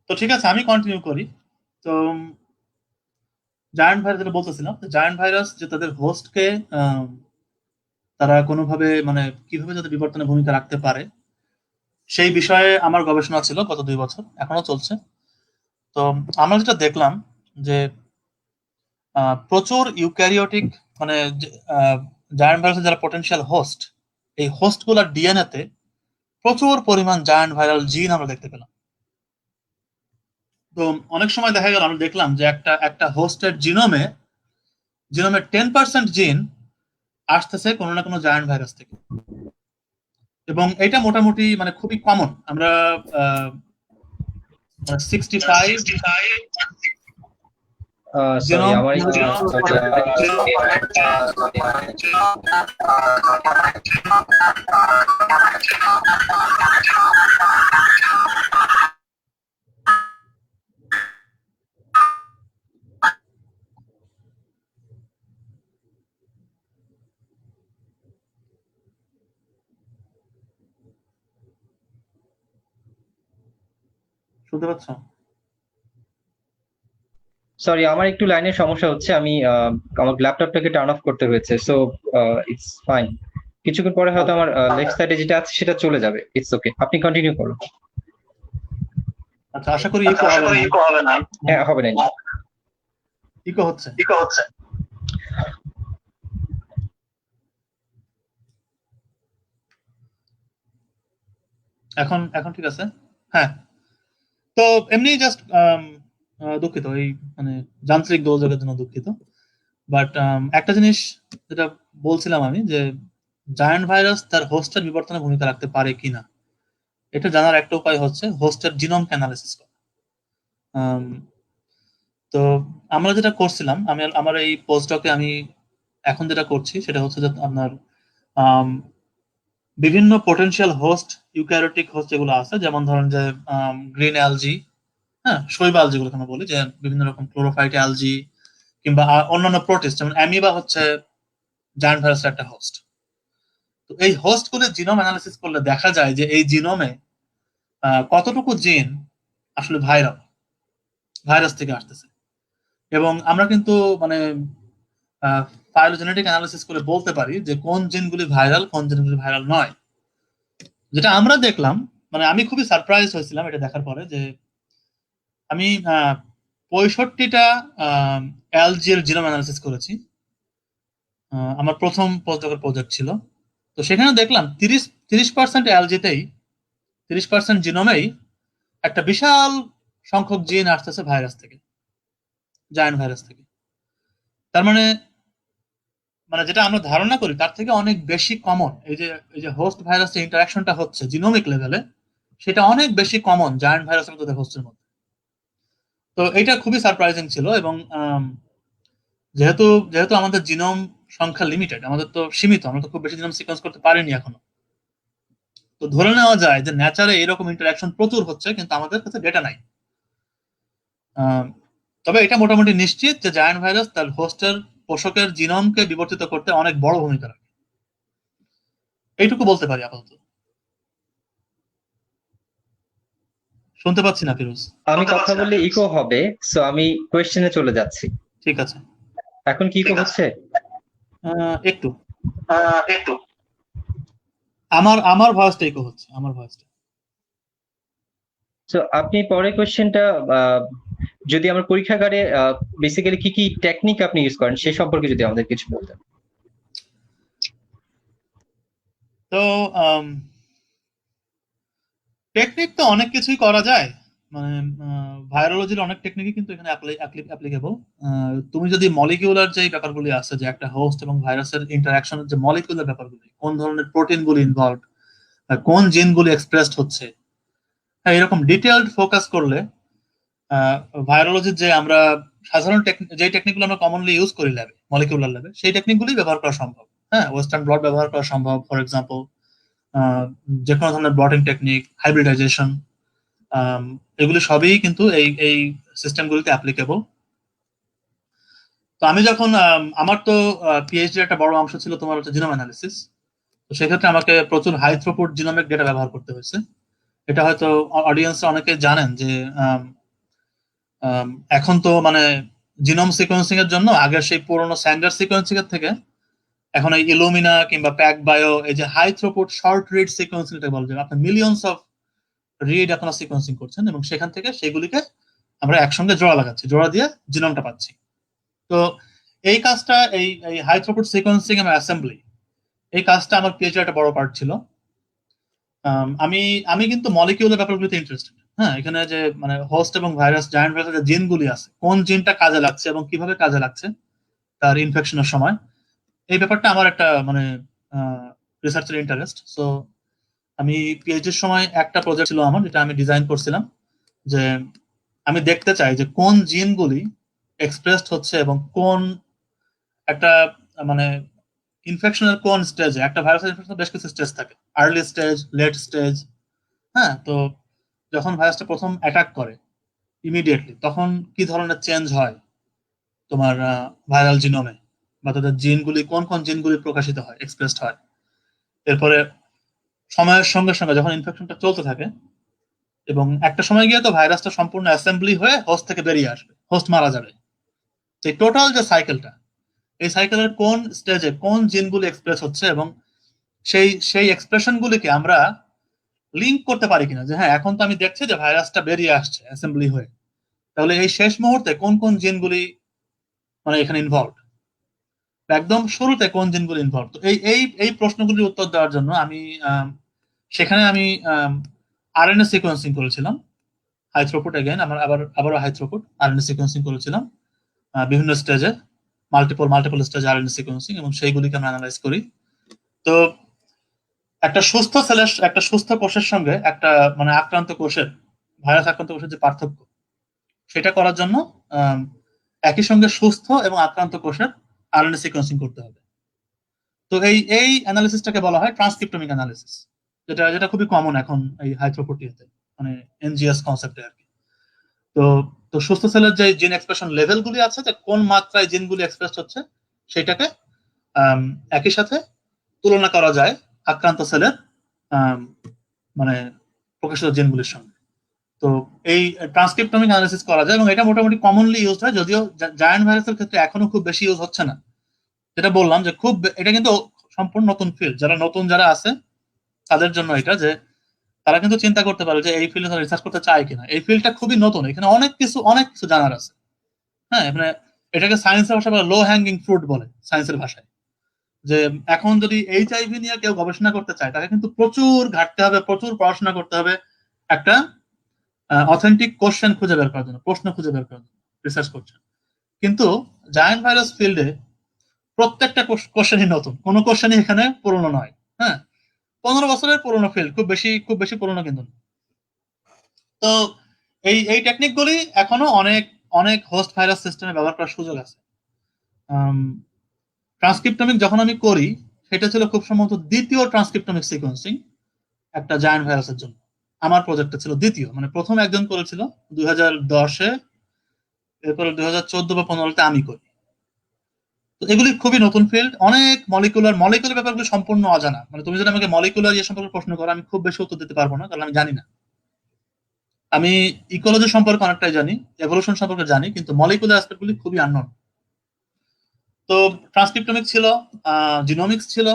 B: তো ঠিক আছে, আমি কন্টিনিউ করি। তো জায়ান্ট ভাইরাস, যেটা বলতেছিলাম, জায়ান্ট ভাইরাস যে তাদের হোস্টকে তারা কোনোভাবে মানে কিভাবে যাতে বিবর্তনে ভূমিকা রাখতে পারে সেই বিষয়ে আমার গবেষণা ছিল গত 2 বছর, এখনো চলছে। তো আমরা যেটা দেখলাম যে প্রচুর ইউক্যারিওটিক মানে জায়ান্ট ভাইরাসের যারা পটেনশিয়াল হোস্ট, এই হোস্ট গুলার ডিএনএ তে প্রচুর পরিমাণ জায়ান্ট ভাইরাল জিন আমরা দেখতে পেলাম। তো অনেক সময় দেখা গেল, আমরা দেখলাম যে একটা হোস্টের জিনোমে 10% জিন আসতেছে কোনো না কোনো জায়ান্ট ভাইরাস থেকে, এবং এটা মোটামুটি মানে খুবই কমন। আমরা 65
A: সরি,
B: জিনোম
A: আমার
B: শুনতে পাচ্ছ?
A: সরি, আমার একটু লাইনের সমস্যা হচ্ছে। আমি আমার ল্যাপটপটাকে টার্ন অফ করতে হয়েছে, সো ইটস ফাইন। কিছুক্ষণ পরে হয়তো আমার লেফট সাইডে যেটা আছে সেটা চলে যাবে। ইটস ওকে, আপনি কন্টিনিউ করুন।
B: আচ্ছা, আশা করি ইকো হবে না।
A: হ্যাঁ, হবে না।
B: ইকো হচ্ছে। এখন এখন ঠিক আছে? হ্যাঁ। তো এমনি জাস্ট দুঃখিত, এই মানে যান্ত্রিক গোলযোগের জন্য দুঃখিত। বাট একটা জিনিস যেটা বলছিলাম আমি, যে জায়ান্ট ভাইরাস তার হোস্টের বিবর্তনে ভূমিকা রাখতে পারে কিনা, এটা জানার একটা উপায় হচ্ছে হোস্টের জিনোম অ্যানালিসিস করা। তো আমরা যেটা করছিলাম, আমি আমার এই পোস্টডকে আমি এখন যেটা করছি সেটা হচ্ছে যে আপনার বিভিন্ন পোটেনশিয়াল হোস্ট, ইউক্যারিওটিক হোস্ট যেগুলো আছে, যেমন ধরেন যে গ্রিন অ্যালজি, হ্যাঁ শৈবাল যেগুলো আমরা বলি, যে বিভিন্ন রকম ক্লোরোফাইট অ্যালজি, কিংবা অন্যান্য প্রোটিস্ট যেমন অ্যামিবা হচ্ছে জায়ান্ট ভাইরাসের একটা হোস্ট। তো এই হোস্ট গুলো জিনোম অ্যানালিসিস করলে দেখা যায় যে এই জিনোমে কতটুকু জিন আসলে ভাইরাস থেকে আসতেছে। এবং আমরা কিন্তু মানে ফাইলোজেনেটিক অ্যানালিসিস করে বলতে পারি যে কোন জিনগুলি ভাইরাল, কোন জিনগুলি ভাইরাল নয়। যেটা আমরা দেখলাম, মানে আমি খুবই সারপ্রাইজ হয়েছিলাম এটা দেখার পরে, যে আমি 65টা এলজি এর জিনোম অ্যানালিসিস করেছি। আমার প্রথম পোস্টডকের প্রজেক্ট ছিল। তো সেখানে দেখলাম 30% এলজিতেই, 30% জিনোমেই একটা বিশাল সংখ্যক জিন আসতেছে ভাইরাস থেকে, জায়ান্ট ভাইরাস থেকে। তার মানে মানে যেটা আমরা ধারণা করি তার থেকে অনেক বেশি কমন, এই যে হোস্ট ভাইরাসের ইন্টারাকশনটা হচ্ছে জিনোমিক লেভেলে, সেটা অনেক বেশি কমন জায়ান্ট ভাইরাসের মধ্যে হোস্টের মধ্যে। তো এটা খুবই সারপ্রাইজিং ছিল। এবং যেহেতু যেহেতু আমাদের জিনোম সংখ্যা লিমিটেড, আমাদের তো সীমিত, আমরা তো খুব বেশি জিনোম সিকোয়েন্স করতে পারিনি এখনো। তো ধরে নেওয়া যায় যে ন্যাচারে এরকম ইন্টারাকশন প্রচুর হচ্ছে, কিন্তু আমাদের কাছে ডেটা নাই। তবে এটা মোটামুটি নিশ্চিত যে জায়ান্ট ভাইরাস তার হোস্টের পোষকের জিনোমকে বিবর্তিত করতে অনেক বড় ভূমিকা রাখে। এইটুকু বলতে পারি আপাতত। শুনতে পাচ্ছি না ফিরোজ।
A: আমি কথা বললে ইকো হবে, সো আমি কোয়েশ্চেনে চলে যাচ্ছি।
B: ঠিক আছে।
A: এখন কি ইকো হচ্ছে?
B: একটু একটু আমার আমার ভয়েসটা ইকো হচ্ছে, আমার ভয়েসটা।
A: সো আপনি পরের কোয়েশ্চেনটা, যদি আমার পরীক্ষাগারে বেসিক্যালি কি কি টেকনিক আপনি ইউজ করেন সে সম্পর্কে যদি আমাদের কিছু বলতেন।
B: তো টেকনিক তো অনেক কিছুই করা যায়, মানে ভাইরোলজির অনেক টেকনিকই কিন্তু এখানে অ্যাপ্লিকেবল। তুমি যদি মলিকিউলার যে ব্যাপারগুলি আছে, যে একটা হোস্ট এবং ভাইরাসের ইন্টারাকশনের যে মলিকিউলার ব্যাপারগুলি, কোন ধরনের প্রোটিনগুলি ইনভলভ, কোন জিনগুলি এক্সপ্রেসড হচ্ছে, হ্যাঁ এরকম ডিটেইলড ফোকাস করলে ভাইরোলজির যে আমরা সাধারণ যে টেকনিকগুলো আমরা কমনলি ইউজ করি ল্যাবে, মলিকিউলার ল্যাবে, সেই টেকনিকগুলি ব্যবহার করা সম্ভব। হ্যাঁ ওয়েস্টার্ন ব্লট ব্যবহার করা সম্ভব, ফর এক্সাম্পল যে কোনো ধরনের ব্লটিং টেকনিক, হাইব্রিডাইজেশন, এগুলি সবই কিন্তু এই সিস্টেমগুলিতে অ্যাপ্লিকেবল। তো আমি যখন আমার তো পিএইচডি একটা বড় অংশ ছিল তোমার হচ্ছে জিনোম অ্যানালিসিস। তো সেক্ষেত্রে আমাকে প্রচুর হাই থ্রুপুট জিনোমিক ডেটা ব্যবহার করতে হয়েছে। এটা হয়তো অডিয়েন্স অনেকে জানেন যে এখন তো মানে জিনোম সিকোয়েন্সিং এর জন্য আগের সেই পুরোনো স্যান্ডার্ড সিকোয়েন্সিং এর থেকে এখন এই ইলুমিনা কিংবা প্যাক বায়ো, এই যে high throughput short read sequencing এটা বলা যায়, আপনি মিলিয়নস অফ রিড আপনারা সিকোয়েন্সিং করছেন, এবং সেখান থেকে সেগুলিকে আমরা একসঙ্গে জোড়া লাগাচ্ছি, জোড়া দিয়ে জিনোমটা পাচ্ছি। তো এই কাজটা, এই হাই থ্রুপুট সিকোয়েন্সিং এবং অ্যাসেম্বলি, এই কাজটা আমার পিএইচডি একটা বড় পার্ট ছিল। আমি আমি কিন্তু মলিকিউলার ব্যাপারগুলোতে ইন্টারেস্টেড। হ্যাঁ এখানে যে মানে হোস্ট এবং ভাইরাস, জায়ান্ট ভাইরাসের যে জিনগুলি আছে, কোন জিনটা কাজে লাগছে এবং কিভাবে কাজে লাগছে তার ইনফেকশনের সময়, এই ব্যাপারটা আমার একটা মানে রিসার্চের ইন্টারেস্ট। সো আমি পিএইচডির সময় একটা প্রজেক্ট ছিল আমার, যেটা আমি ডিজাইন করছিলাম, যে আমি দেখতে চাই যে কোন জিনগুলি এক্সপ্রেসড হচ্ছে এবং কোন একটা মানে ইনফেকশনের কোন স্টেজে, একটা ভাইরাসের ইনফেকশন বেশ কিছু স্টেজ থাকে, আর্লি স্টেজ, লেট স্টেজ। হ্যাঁ তো যখন ভাইরাসটা প্রথম অ্যাটাক করে ইমিডিয়েটলি, তখন কি ধরনের চেঞ্জ হয় তোমার ভাইরাল জিনোমে, বা তাদের জিনগুলি কোন কোন জিনগুলি প্রকাশিত হয়, এক্সপ্রেসড হয়। এরপরে সময়ের সঙ্গে সঙ্গে যখন ইনফেকশনটা চলতে থাকে, এবং একটা সময় গিয়ে তো ভাইরাসটা সম্পূর্ণ অ্যাসেম্বলি হয়ে হোস্ট থেকে বেরিয়ে আসবে, হোস্ট মারা যাবে। এই টোটাল যে সাইকেলটা, এই সাইকেলের কোন স্টেজে কোন জিনগুলি এক্সপ্রেস হচ্ছে, এবং সেই সেই এক্সপ্রেশনগুলিকে আমরা লিঙ্ক করতে পারি কিনা, যে হ্যাঁ এখন তো আমি দেখছি যে ভাইরাসটা বেরিয়ে আসছে অ্যাসেম্বলি হয়ে, তাহলে এই শেষ মুহূর্তে কোন কোন জিনগুলি মানে এখানে ইনভলভ, একদম শুরুতে কোন জিনগুলো ইনভলভ। তো এই এই এই প্রশ্নগুলির উত্তর দেওয়ার জন্য আমি সেখানে আমি আরএনএ সিকোয়েন্সিং করেছিলাম, হাই থ্রুপুট এগেইন, আবারও হাই থ্রুপুট আরএনএ সিকোয়েন্সিং করেছিলাম বিভিন্ন স্টেজে, মাল্টিপল স্টেজে আরএনএ সিকোয়েন্সিং, এবং সেইগুলিকে আমরা অ্যানালাইজ করি। তো একটা সুস্থ কোষের সঙ্গে একটা মানে ভাইরাস আক্রান্ত কোষের যে পার্থক্য, সেটা করার জন্য একই সঙ্গে সুস্থ এবং আক্রান্ত কোষের আরএনএ সিকোয়েন্সিং করতে হবে। তো এই অ্যানালিসিসটাকে বলা হয় ট্রান্সক্রিপ্টোমিক অ্যানালিসিস, যেটা খুবই কমন এখন এই হাই থ্রুপুট ইয়েতে, মানে এনজিএস কনসেপ্টে আর কি। তো তো সুস্থ সেলের যে জিন এক্সপ্রেশন লেভেল গুলি আছে, যে কোন মাত্রায় জিনগুলি এক্সপ্রেস হচ্ছে, সেটাকে একই সাথে তুলনা করা যায় আক্রান্ত সেলের মানে প্রকাশিত জিনগুলির সঙ্গে। তো এই ট্রান্সক্রিপ্টোমিক অ্যানালিসিস করা যায়, এবং এটা মোটামুটি কমনলি ইউজ হয়, যদিও জায়ান্ট ভাইরাসের ক্ষেত্রে এখনো খুব বেশি ইউজ হচ্ছে না। যেটা বললাম যে এটা কিন্তু সম্পূর্ণ নতুন ফিল্ড, যারা আছে তাদের জন্য এটা, যে তারা কিন্তু চিন্তা করতে পারে যে এই ফিল্ডে তারা রিসার্চ করতে চায় কিনা। এই ফিল্ডটা খুবই নতুন, এখানে অনেক কিছু জানার আছে। হ্যাঁ, মানে এটাকে সায়েন্সের ভাষায় বলে লো হ্যাঙ্গিং ফ্রুট বলে, সায়েন্সের ভাষায়। যে এখন যদি এইচআইভি নিয়ে কেউ গবেষণা করতে চায়, তাকে কিন্তু প্রচুর ঘাটতে হবে, প্রচুর পড়াশোনা করতে হবে, একটা অথেন্টিক কোশ্চেন খুঁজে বের করার জন্য, প্রশ্ন খুঁজে বের করার জন্য রিসার্চ করছেন। কিন্তু জায়ান্ট ভাইরাস ফিল্ডে প্রত্যেকটা কোশ্চেনই নতুন, কোনো কোশ্চেনই এখানে পুরনো নয়। হ্যাঁ, 15 বছরের পুরনো ফিল্ড, খুব বেশি পুরনো কিন্তু। তো এই টেকনিক গুলি এখনো অনেক হোস্ট ভাইরাস সিস্টেমে ব্যবহার করার সুযোগ আছে। ট্রান্সক্রিপ্টোমিক যখন আমি করি, সেটা ছিল খুব সম্ভবত দ্বিতীয় ট্রান্সক্রিপ্টোমিক সিকোয়েন্সিং একটা জায়ান্ট ভাইরাসের জন্য। আমার প্রজেক্টটা ছিল দ্বিতীয়, মানে প্রথম একজন করেছিল 2010-এ, এরপরে 2014 বা 2015-তে আমি করি। তো এগুলি খুবই নতুন ফিল্ড, অনেক মলিকুলার ব্যাপারগুলো সম্পূর্ণ অজানা। মানে তুমি যদি আমাকে মলিকুলার ইয়ে সম্পর্কে প্রশ্ন করো, আমি খুব বেশি উত্তর দিতে পারবো না, কারণ আমি জানি না। আমি ইকোলজি সম্পর্কে অনেকটাই জানি, এভলিউশন সম্পর্কে জানি, কিন্তু মলিকুলার অ্যাসপেক্ট গুলি খুবই আননোন। তো ট্রান্সক্রিপ্টোমিক ছিল, জিনোমিক্স ছিল,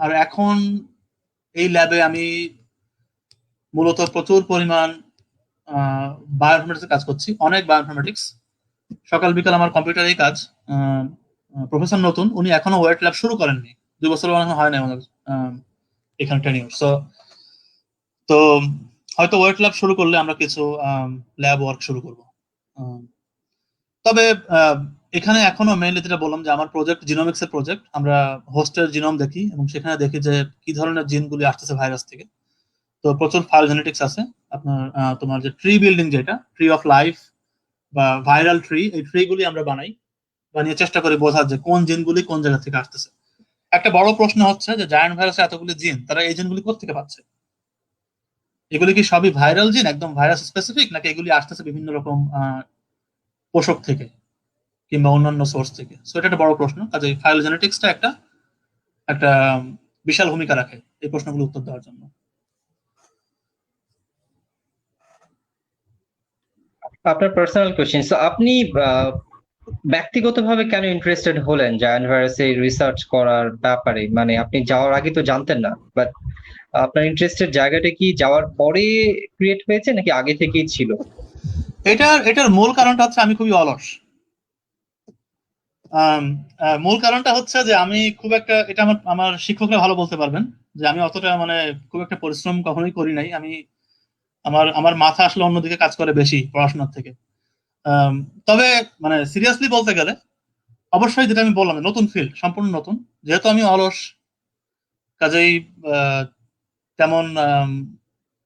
B: আর এখন এই ল্যাবে আমি মূলত প্রচুর পরিমাণ বায়োইনফরমেটিক্স কাজ করছি, অনেক বায়োইনফরমেটিক্স। সকাল বিকাল আমার কম্পিউটারেই কাজ। প্রফেসর নতুন, উনি এখনো ওয়েট ল্যাব শুরু করেননি, 2 বছর হয় না আমাদের এখানে ট্রেনিং। তো হয়তো ওয়েট ল্যাব শুরু করলে আমরা কিছু ল্যাব ওয়ার্ক শুরু করব। তবে এখানে এখনো মেইনলি যেটা বললাম, যে আমার প্রজেক্ট জিনোমিক্স এর প্রজেক্ট, আমরা হোস্টের জিনোম দেখি, এবং সেখানে দেখি যে কি ধরনের জিনগুলি আসতেছে ভাইরাস থেকে। তো প্রচুর ফাইলোজেনেটিক্স আছে আপনার, তোমার যে ট্রি বিল্ডিং, যেটা ট্রি অফ লাইফ বা ভাইরাল ট্রি, এই ট্রি গুলি আমরা বানিয়ে চেষ্টা করি বোঝার যে কোন জিনগুলি কোন জায়গা থেকে আসতেছে। একটা বড় প্রশ্ন হচ্ছে যে জায়ান্ট ভাইরাসে এতগুলি জিন, তারা এই জিনগুলি কোথেকে পাচ্ছে? এগুলি কি সবই ভাইরাল জিন, একদম ভাইরাস স্পেসিফিক, নাকি এগুলি আসতেছে বিভিন্ন রকম পোষক থেকে কিংবা অন্যান্য সোর্স থেকে? সো এটা একটা বড় প্রশ্ন, কাজে ফাইলোজেনেটিক্সটা একটা একটা বিশাল ভূমিকা রাখে এই প্রশ্নগুলো উত্তর দেওয়ার জন্য।
A: আপনার পার্সোনাল কোশ্চেন, তো আপনি ব্যক্তিগতভাবে কেন ইন্টারেস্টেড হলেন জায়ান্ট ভাইরাসের রিসার্চ করার ব্যাপারে? মানে আপনি যাওয়ার আগে তো জানতেন না, বাট আপনার ইন্টারেস্টের জায়গাটা কি যাওয়ার পরে ক্রিয়েট হয়েছে নাকি আগে থেকেই ছিল?
B: এটার মূল কারণটা হচ্ছে আমি খুবই অলস। মূল কারণটা হচ্ছে যে আমি খুব একটা, এটা আমার শিক্ষকরা ভালো বলতে পারবেন, যে আমি অতটা মানে খুব একটা পরিশ্রম কখনোই করি নাই। আমার মাথা আসলে অন্যদিকে কাজ করে বেশি পড়াশোনার থেকে। তবে মানে সিরিয়াসলি বলতে গেলে, অবশ্যই যেটা আমি বললাম, নতুন ফিল্ড, সম্পূর্ণ নতুন, যেহেতু আমি অলস, কাজেই তেমন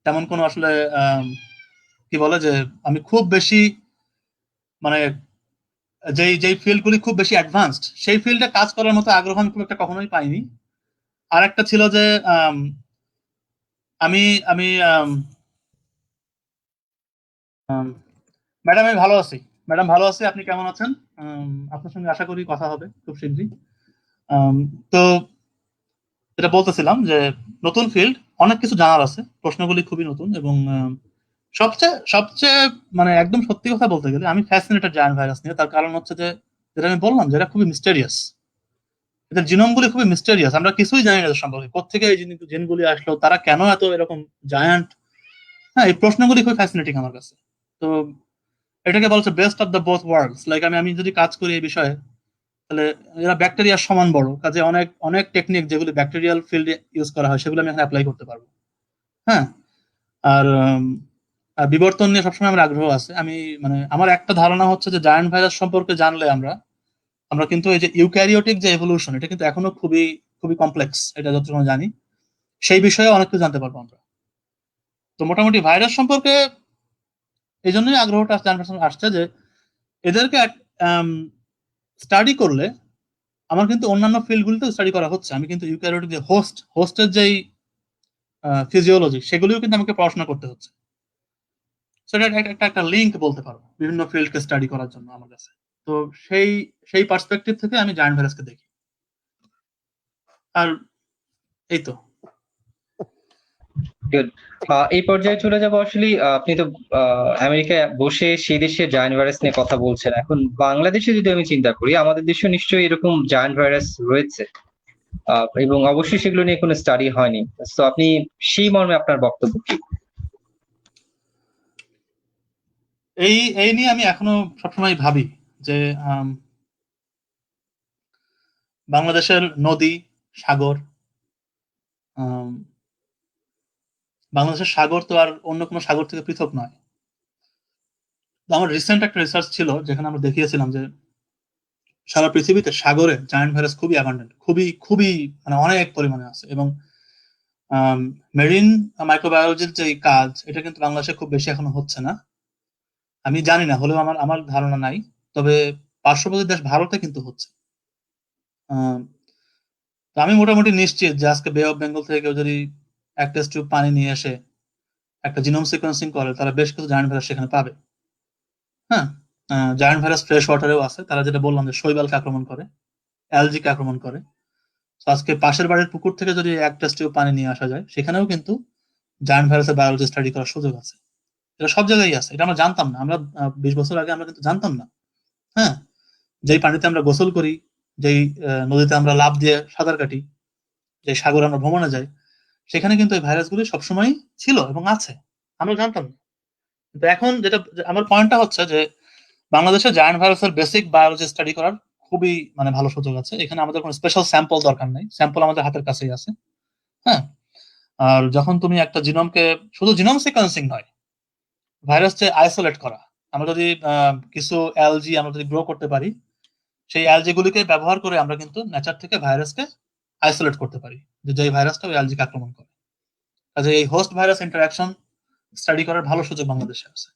B: তেমন কোনো আসলে কি বলে যে আমি খুব বেশি মানে যেই ফিল্ডগুলি খুব বেশি অ্যাডভান্সড, সেই ফিল্ডে কাজ করার মতো আগ্রহ আমি খুব একটা কখনোই পাইনি। আর একটা ছিল যে আমি আমি ম্যাডাম, আমি ভালো আছি। ম্যাডাম ভালো আছি, আপনি কেমন আছেন? আপনার সঙ্গে আশা করি কথা হবে খুব শীঘ্রই। তো যেটা বলতেছিলাম, যে নতুন ফিল্ড, অনেক কিছু জানার আছে, প্রশ্নগুলি খুবই নতুন, এবং সবচেয়ে সবচেয়ে মানে একদম সত্যি কথা বলতে গেলে আমি ফ্যাসিনেটেড জায়ান্ট ভাইরাস নিয়ে। তার কারণ হচ্ছে যে, যেটা আমি বললাম, যেটা খুবই মিস্টেরিয়াস, এদের জিনোমগুলি খুবই মিস্টেরিয়াস, আমরা কিছুই জানি না এদের সম্পর্কে, কোথেকে এই জিনগুলি আসলো, তারা কেন এত এরকম জায়ান্ট। হ্যাঁ, এই প্রশ্নগুলি খুবই ফ্যাসিনেটিং আমার কাছে। তো এটাকে বলছে best of the both worlds. Like আমি যদি কাজ করি এই বিষয়ে, তাহলে এরা ব্যাকটেরিয়ার সমান বড়, কাজে অনেক টেকনিক যেগুলি ব্যাকটেরিয়াল ফিল্ডে ইউজ করা হয়, সেগুলো আমি এখানে অ্যাপ্লাই করতে পারবো। হ্যাঁ, আর বিবর্তন নিয়ে সবসময় আমার আগ্রহ আছে। আমি মানে আমার একটা ধারণা হচ্ছে যে জায়ান্ট ভাইরাস সম্পর্কে জানলে আমরা আমরা কিন্তু এই যে ইউক্যারিওটিক যে এভলিউশন, এটা কিন্তু এখনো খুবই খুবই কমপ্লেক্স, এটা যতটুকু জানি সেই বিষয়ে অনেক কিছু জানতে পারবো আমরা। তো মোটামুটি ভাইরাস সম্পর্কে এই জন্যই আগ্রহটা আসছে যে এদেরকে স্টাডি করলে আমার কিন্তু অন্যান্য ফিল্ডগুলোতেও স্টাডি করা হচ্ছে। আমি কিন্তু ইউক্যারিওটিক যে হোস্টের যেই ফিজিওলজি সেগুলিও কিন্তু আমাকে পড়াশোনা করতে হচ্ছে। সেটা একটা লিঙ্ক বলতে পারো বিভিন্ন ফিল্ডকে স্টাডি করার জন্য আমার কাছে। তো সেই সেই পার্সপেক্টিভ থেকে আমি জায়ান্ট ভাইরাসকে দেখি। আর এই তো।
A: Good. এই পর্যায়ে চলে যাব আসলে আপনি তো আমেরিকায় বসে সেই দেশের জায়ান্ট ভাইরাস নিয়ে কথা বলছেন। এখন বাংলাদেশে যদি আমি চিন্তা করি, আমাদের দেশে নিশ্চয়ই এরকম জায়ান্ট ভাইরাস রয়েছে এবং অবশ্যই সেগুলো নিয়ে কোনো স্টাডি হয়নি। তো আপনি সেই মর্মে আপনার বক্তব্য কি?
B: এই এই নিয়ে আমি এখনো সবসময় ভাবি যে বাংলাদেশের নদী, সাগর, বাংলাদেশের সাগর তো আর অন্য কোনো সাগর থেকে পৃথক নয়। আমার রিসেন্ট একটা রিসার্চ ছিল যেখানে আমরা দেখিয়েছিলাম যে সারা পৃথিবীতে সাগরে জায়ান্ট ভাইরাস খুবই অ্যাবান্ডেন্ট, খুবই খুবই মানে অনেক পরিমাণে আছে। এবং মেরিন মাইক্রোবায়োলজির যে কাজ, এটা কিন্তু বাংলাদেশে খুব বেশি এখনো হচ্ছে না। আমি জানি না, হলেও আমার আমার ধারণা নাই। তবে পার্শ্ববর্তী দেশ ভারতে কিন্তু হচ্ছে। তো আমি মোটামুটি নিশ্চিত যে আজকে বে অফ বেঙ্গল থেকে কেউ যদি এক টেস্ট টিউব পানি নিয়ে এসে একটা জিনোম সিকোয়েন্সিং করে, তারা বেশ কিছু জায়ান্ট ভাইরাস সেখানে পাবে। হ্যাঁ, জায়ান্ট ভাইরাস ফ্রেশ ওয়াটারেও আছে। তারা যেটা বললাম যে শৈবালকে আক্রমণ করে, অ্যালজিকে আক্রমণ করে। তো আজকে পাশের বাড়ির পুকুর থেকে যদি এক টেস্ট টিউব পানি নিয়ে আসা যায়, সেখানেও কিন্তু জায়ান্ট ভাইরাসের বায়োলজি স্টাডি করার সুযোগ আছে। এটা সব জায়গায় আছে, এটা আমরা জানতাম না। আমরা 20 বছর আগে আমরা কিন্তু জানতাম না। হ্যাঁ, যেই পানিতে আমরা গোসল করি, যেই নদীতে আমরা লাফ দিয়ে সাঁতার কাটি, যে সাগরে আমরা ভ্রমণে যাই, সেখানে কিন্তু এই ভাইরাসগুলি সবসময় ছিল এবং আছে, আমরা জানতাম না। কিন্তু এখন যেটা আমার পয়েন্টটা হচ্ছে যে বাংলাদেশে জায়ান্ট ভাইরাসের বেসিক বায়োলজি স্টাডি করার খুবই মানে ভালো সুযোগ আছে। এখানে আমাদের কোনো স্পেশাল স্যাম্পল দরকার নেই, স্যাম্পল আমাদের হাতের কাছেই আছে। হ্যাঁ, আর যখন তুমি একটা জিনোমকে, শুধু জিনোম সিকোয়েন্সিং নয়, ভাইরাস যে আইসোলেট করা, আমরা যদি কিছু অ্যালজি আমরা যদি গ্রো করতে পারি, সেই অ্যালজি গুলিকে ব্যবহার করে আমরা কিন্তু নেচার থেকে ভাইরাসকে আইসোলেট করতে পারি, যে যেই ভাইরাসটা ওই অ্যালজিকে আক্রমণ করে। কাজে এই হোস্ট ভাইরাস ইন্টারাকশন স্টাডি করার ভালো সুযোগ বাংলাদেশে আছে।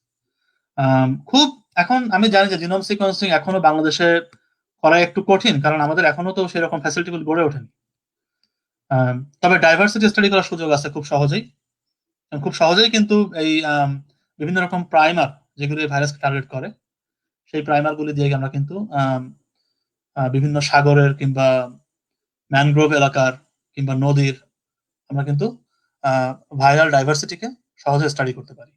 B: খুব এখন আমি জানি যে জিনোম সিকোয়েন্সিং এখনো বাংলাদেশে করা একটু কঠিন, কারণ আমাদের এখনো তো সেরকম ফ্যাসিলিটি গুলো গড়ে ওঠেনি। তবে ডাইভার্সিটি স্টাডি করার সুযোগ আছে খুব সহজেই। খুব সহজেই কিন্তু এই বিভিন্ন রকম প্রাইমার যেগুলো ভাইরাসকে টার্গেট করে, সেই প্রাইমার গুলি দিয়ে আমরা কিন্তু বিভিন্ন সাগরের কিংবা ম্যানগ্রোভ এলাকার কিংবা নদীর আমরা কিন্তু ভাইরাল ডাইভার্সিটিকে সহজে স্টাডি করতে পারি।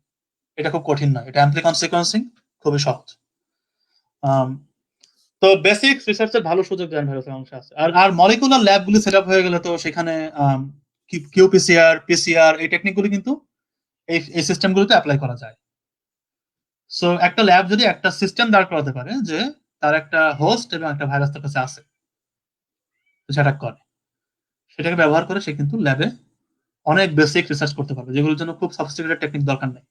B: এটা খুব কঠিন নয়, এটা অ্যাম্প্লিকন সিকোয়েন্সিং খুবই সহজ। তো বেসিক রিসার্চের ভালো সুযোগ জায়ান্ট ভাইরাসের অংশ আছে। আর আর মলিকুলার ল্যাবগুলি সেট আপ হয়ে গেলে তো সেখানে কিউপিসিআর, পিসিআর, এই টেকনিকগুলি কিন্তু এই সিস্টেমগুলোতে অ্যাপ্লাই করা যায়। সো একটা ল্যাব যদি একটা সিস্টেম দাঁড় করাতে পারে যে তার একটা হোস্ট এবং একটা ভাইরাস তার কাছে আছে, সেটা করে, সেটাকে ব্যবহার করে সে কিন্তু ল্যাবে অনেক বেসিক রিসার্চ করতে পারবে, যেগুলোর জন্য খুব সফিস্টিকেটেড টেকনিক দরকার নেই।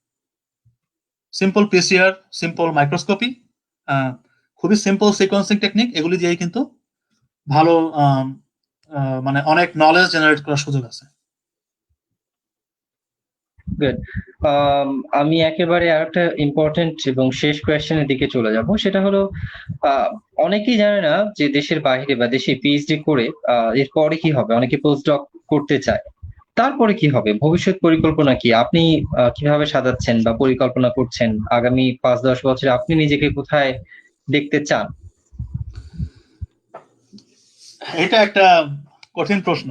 B: সিম্পল পিসিআর, সিম্পল মাইক্রোস্কোপি, খুবই সিম্পল সিকোয়েন্সিং টেকনিক, এগুলি দিয়েই কিন্তু ভালো মানে অনেক নলেজ জেনারেট করার সুযোগ আছে।
A: গুড। আমি একেবারে আরেকটা ইম্পর্টেন্ট এবং শেষ কোয়েশ্চেনের দিকে চলে যাব। সেটা হলো অনেকেই জানে না যে দেশের বাইরে বা দেশে পিএইচডি করে এরপরে কি হবে। অনেকে পোস্টডক করতে চায়, তারপরে কি হবে, ভবিষ্যৎ পরিকল্পনা কি? আপনি কিভাবে সাজাচ্ছেন বা পরিকল্পনা করছেন আগামী 5-10 বছরে? আপনি নিজেকে কোথায় দেখতে চান?
B: এটা একটা কঠিন প্রশ্ন।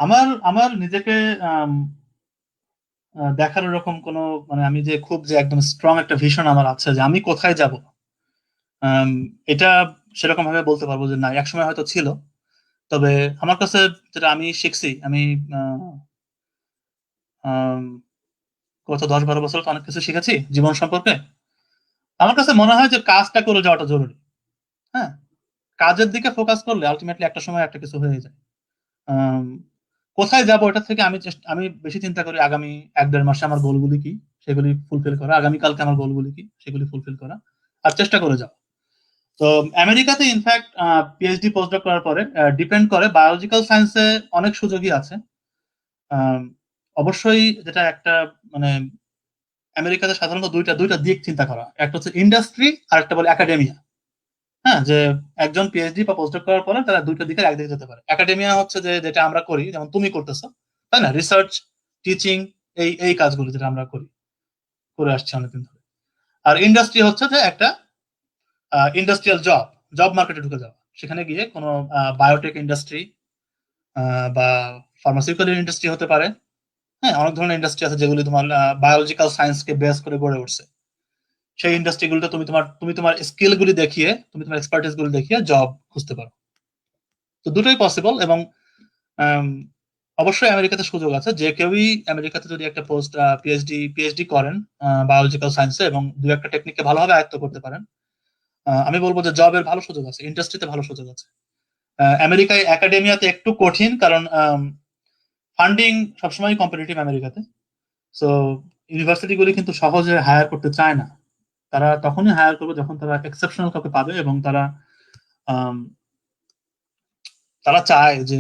B: আমার আমার নিজেকে দেখার এরকম কোনো মানে আমি যে খুব যে একদম স্ট্রং একটা ভিশন আমার আছে যে আমি কোথায় যাব, এটা সেরকম ভাবে বলতে পারবো যে না, একসময় হয়তো ছিল। তবে আমার কাছে যেটা আমি শিখছি, আমি গত 10-12 বছর তো অনেক কিছু শিখেছি জীবন সম্পর্কে। আমার কাছে মনে হয় যে কাজটা করে যাওয়াটা জরুরি। হ্যাঁ, কাজের দিকে ফোকাস করলে আলটিমেটলি একটা সময় একটা কিছু হয়ে যায়। কোথায় যাবো এটা থেকে আমি বেশি চিন্তা করি আগামী 1-1.5 মাসে আমার গোলগুলি কি সেগুলি ফুলফিল করা, আগামীকালকে আমার গোলগুলি কি সেগুলি ফুলফিল করা, আর চেষ্টা করে যাও। তো আমেরিকাতে ইনফ্যাক্ট পিএইচডি পোস্টডক করার পরে ডিপেন্ড করে, বায়োলজিক্যাল সায়েন্সে অনেক সুযোগই আছে। অবশ্যই যেটা একটা মানে আমেরিকাতে সাধারণত দুইটা দিক চিন্তা করা, একটা হচ্ছে ইন্ডাস্ট্রি আর একটা বলে একাডেমিয়া। হ্যাঁ, যে একজন পিএইচডি বা পোস্টডক করার পরে তারা দুইটা দিকের একদিকে যেতে পারে। একাডেমিয়া হচ্ছে যে যেটা আমরা করি, যেমন তুমি করতেছো, তাই না, রিসার্চ, টিচিং, এই এই কাজগুলো যেটা আমরা করে আসছি অনেকদিন ধরে। আর ইন্ডাস্ট্রি হচ্ছে যে একটা ইন্ডাস্ট্রিয়াল জব মার্কেটে ঢুকে যাওয়া, সেখানে গিয়ে কোনো বায়োটেক ইন্ডাস্ট্রি বা ফার্মাসিউটিক্যাল ইন্ডাস্ট্রি হতে পারে। হ্যাঁ, অনেক ধরনের ইন্ডাস্ট্রি আছে যেগুলি তোমার বায়োলজিক্যাল সায়েন্সকে বেস করে গড়ে উঠছে। সেই ইন্ডাস্ট্রিগুলোতে তুমি তোমার স্কিল গুলি দেখিয়ে, তুমি তোমার এক্সপার্টিস গুলি দেখিয়ে জব খুঁজতে পারো। তো দুটোই পসিবল। এবং অবশ্যই আমেরিকাতে সুযোগ আছে, যে কেউই আমেরিকাতে যদি একটা পিএইচডি করেন বায়োলজিক্যাল সায়েন্সে এবং দু একটা টেকনিককে ভালোভাবে আয়ত্ত করতে পারেন, আমি বলবো যে জবের ভালো সুযোগ আছে, ইন্ডাস্ট্রিতে ভালো সুযোগ আছে। আমেরিকায় একাডেমিয়াতে একটু কঠিন, কারণ ফান্ডিং সবসময় কম্পিটিটিভ আমেরিকাতে। সো ইউনিভার্সিটি গুলি কিন্তু সহজে হায়ার করতে চায় না। তারা তখনই হায়ার করবে যখন তারা এক্সেপশনাল কাউকে পাবে, এবং তারা চায় যে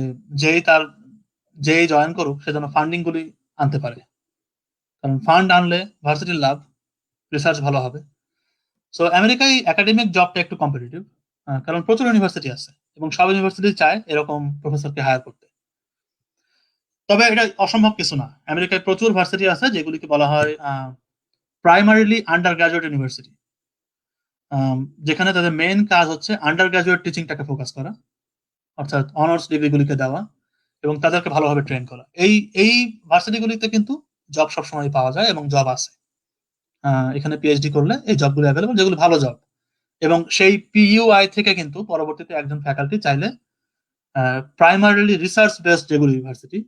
B: যেই জয়েন করুক সে যেন ফান্ডিং গুলি আনতে পারে, কারণ ফান্ড আনলে ভার্সিটির লাভ, রিসার্চ ভালো হবে। সো আমেরিকায় একাডেমিক জবটা একটু কম্পিটিটিভ, কারণ প্রচুর ইউনিভার্সিটি আছে এবং সব ইউনিভার্সিটি চায় এরকম প্রফেসরকে হায়ার করতে। তবে এটা অসম্ভব কিছু না, আমেরিকায় প্রচুর ভার্সিটি আছে যেগুলিকে বলা হয় প্রাইমারিলি আন্ডার গ্রাজুয়েট ইউনিভার্সিটি, যেখানে তাদের মেইন কাজ হচ্ছে আন্ডার গ্রাজুয়েট টিচিংটাকে ফোকাস করা, অর্থাৎ অনার্স ডিগ্রিগুলিকে দেওয়া এবং তাদেরকে ভালোভাবে ট্রেন করা। এই ভার্সিটিগুলিতে কিন্তু জব সবসময় পাওয়া যায় এবং জব আছে। এখানে পিএইচডি করলে এই জবগুলো অ্যাভেলেবল, যেগুলো ভালো জব। এবং সেই পিইউআই থেকে কিন্তু পরবর্তীতে একজন ফ্যাকাল্টি চাইলে প্রাইমারিলি রিসার্চ বেসড যেগুলো ইউনিভার্সিটি,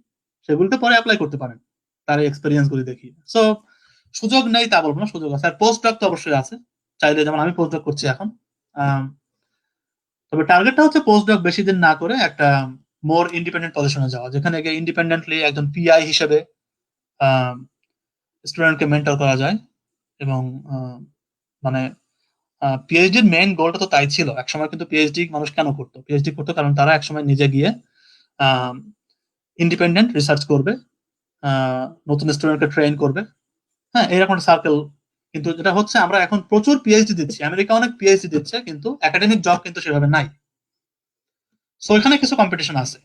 B: সেগুলোতে পরে অ্যাপ্লাই করতে পারেন তার এক্সপেরিয়েন্স গুলি দেখিয়ে। সো সুযোগ নেই তা বলবো না, সুযোগ আছে। আর পোস্ট ডক তো অবশ্যই আছে, চাইলে, যেমন আমি পোস্ট ডক করছি এখন। তবে টার্গেটটা হচ্ছে পোস্ট ডক বেশি দিন না করে একটা মোর ইন্ডিপেন্ডেন্ট পজিশনে যাওয়া, যেখানে গিয়ে ইন্ডিপেন্ডেন্টলি একজন পিআই হিসেবে স্টুডেন্টকে মেন্টর করা যায়। এবং মানে পিএইচডির মেইন গোলটা তো তাই ছিল একসময়। কিন্তু পিএইচডি মানুষ কেন করতো? পিএইচডি করতো কারণ তারা একসময় নিজে গিয়ে ইন্ডিপেন্ডেন্ট রিসার্চ করবে, নতুন স্টুডেন্টকে ট্রেন করবে। হ্যাঁ, এরকম সার্কেল। কিন্তু যেটা হচ্ছে, আমরা এখন প্রচুর পিএইচডি দিচ্ছি, আমেরিকা অনেক পিএইচডি দিচ্ছে, কিন্তু একাডেমিক জব কিন্তু সেভাবে নাই। সো এখানে কিছু কম্পিটিশন আছে।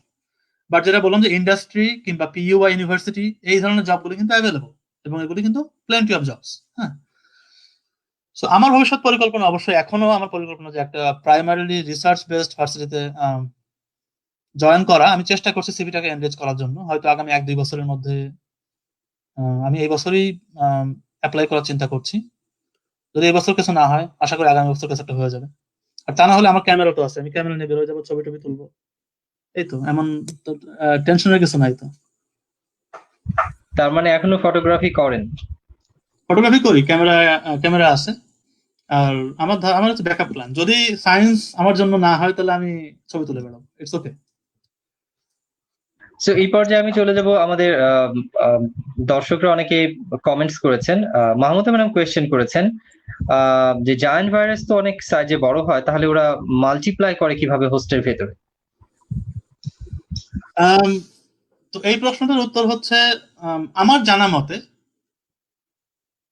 B: বাট যেটা বললাম যে ইন্ডাস্ট্রি কিংবা পিইউআই ইউনিভার্সিটি, এই ধরনের জবগুলো কিন্তু অ্যাভেলেবল এবং এগুলি কিন্তু প্লেন্টি অফ জবস। হ্যাঁ, সো আমার ভবিষ্যৎ পরিকল্পনা, অবশ্যই এখনো আমার পরিকল্পনা যে একটা প্রাইমারিলি রিসার্চ বেসড ভার্সিটিতে জয়েন করা। আমি চেষ্টা করছি সিভিটাকে এনগেজ করার জন্য, হয়তো আগামী 1-2 বছরের মধ্যে। আমি এই বছরই অ্যাপ্লাই করার চিন্তা করছি। যদি এই বছর কিছু না হয়, আশা করি আগামী বছর কিছু একটা হয়ে যাবে। আর তা না হলে আমার ক্যামেরা তো আছে, আমি ক্যামেরা নিয়ে বেরোয় যাবো, ছবি টবি তুলবো। এই তো, এমন তো টেনশনের কিছু নাই তো।
A: তার মানে এখনো ফটোগ্রাফি করেন?
B: ফটোগ্রাফি করি, ক্যামেরা আছে। আর আমার হচ্ছে ব্যাকআপ প্ল্যান, যদি সায়েন্স আমার জন্য না হয় তাহলে আমি ছবি তুলে বেড়াবো, ইটস ওকে।
A: সো এই পর্যায়ে আমি চলে যাব আমাদের দর্শকরা অনেকে কমেন্টস করেছেন। মাহমুদ ম্যাডাম কোয়েশ্চেন করেছেন যে জায়ান্ট ভাইরাস তো অনেক সাইজে বড় হয়, তাহলে ওরা মাল্টিপ্লাই করে কিভাবে হোস্টের ভেতরে?
B: তো এই প্রশ্নটার উত্তর হচ্ছে, আমার জানা মতে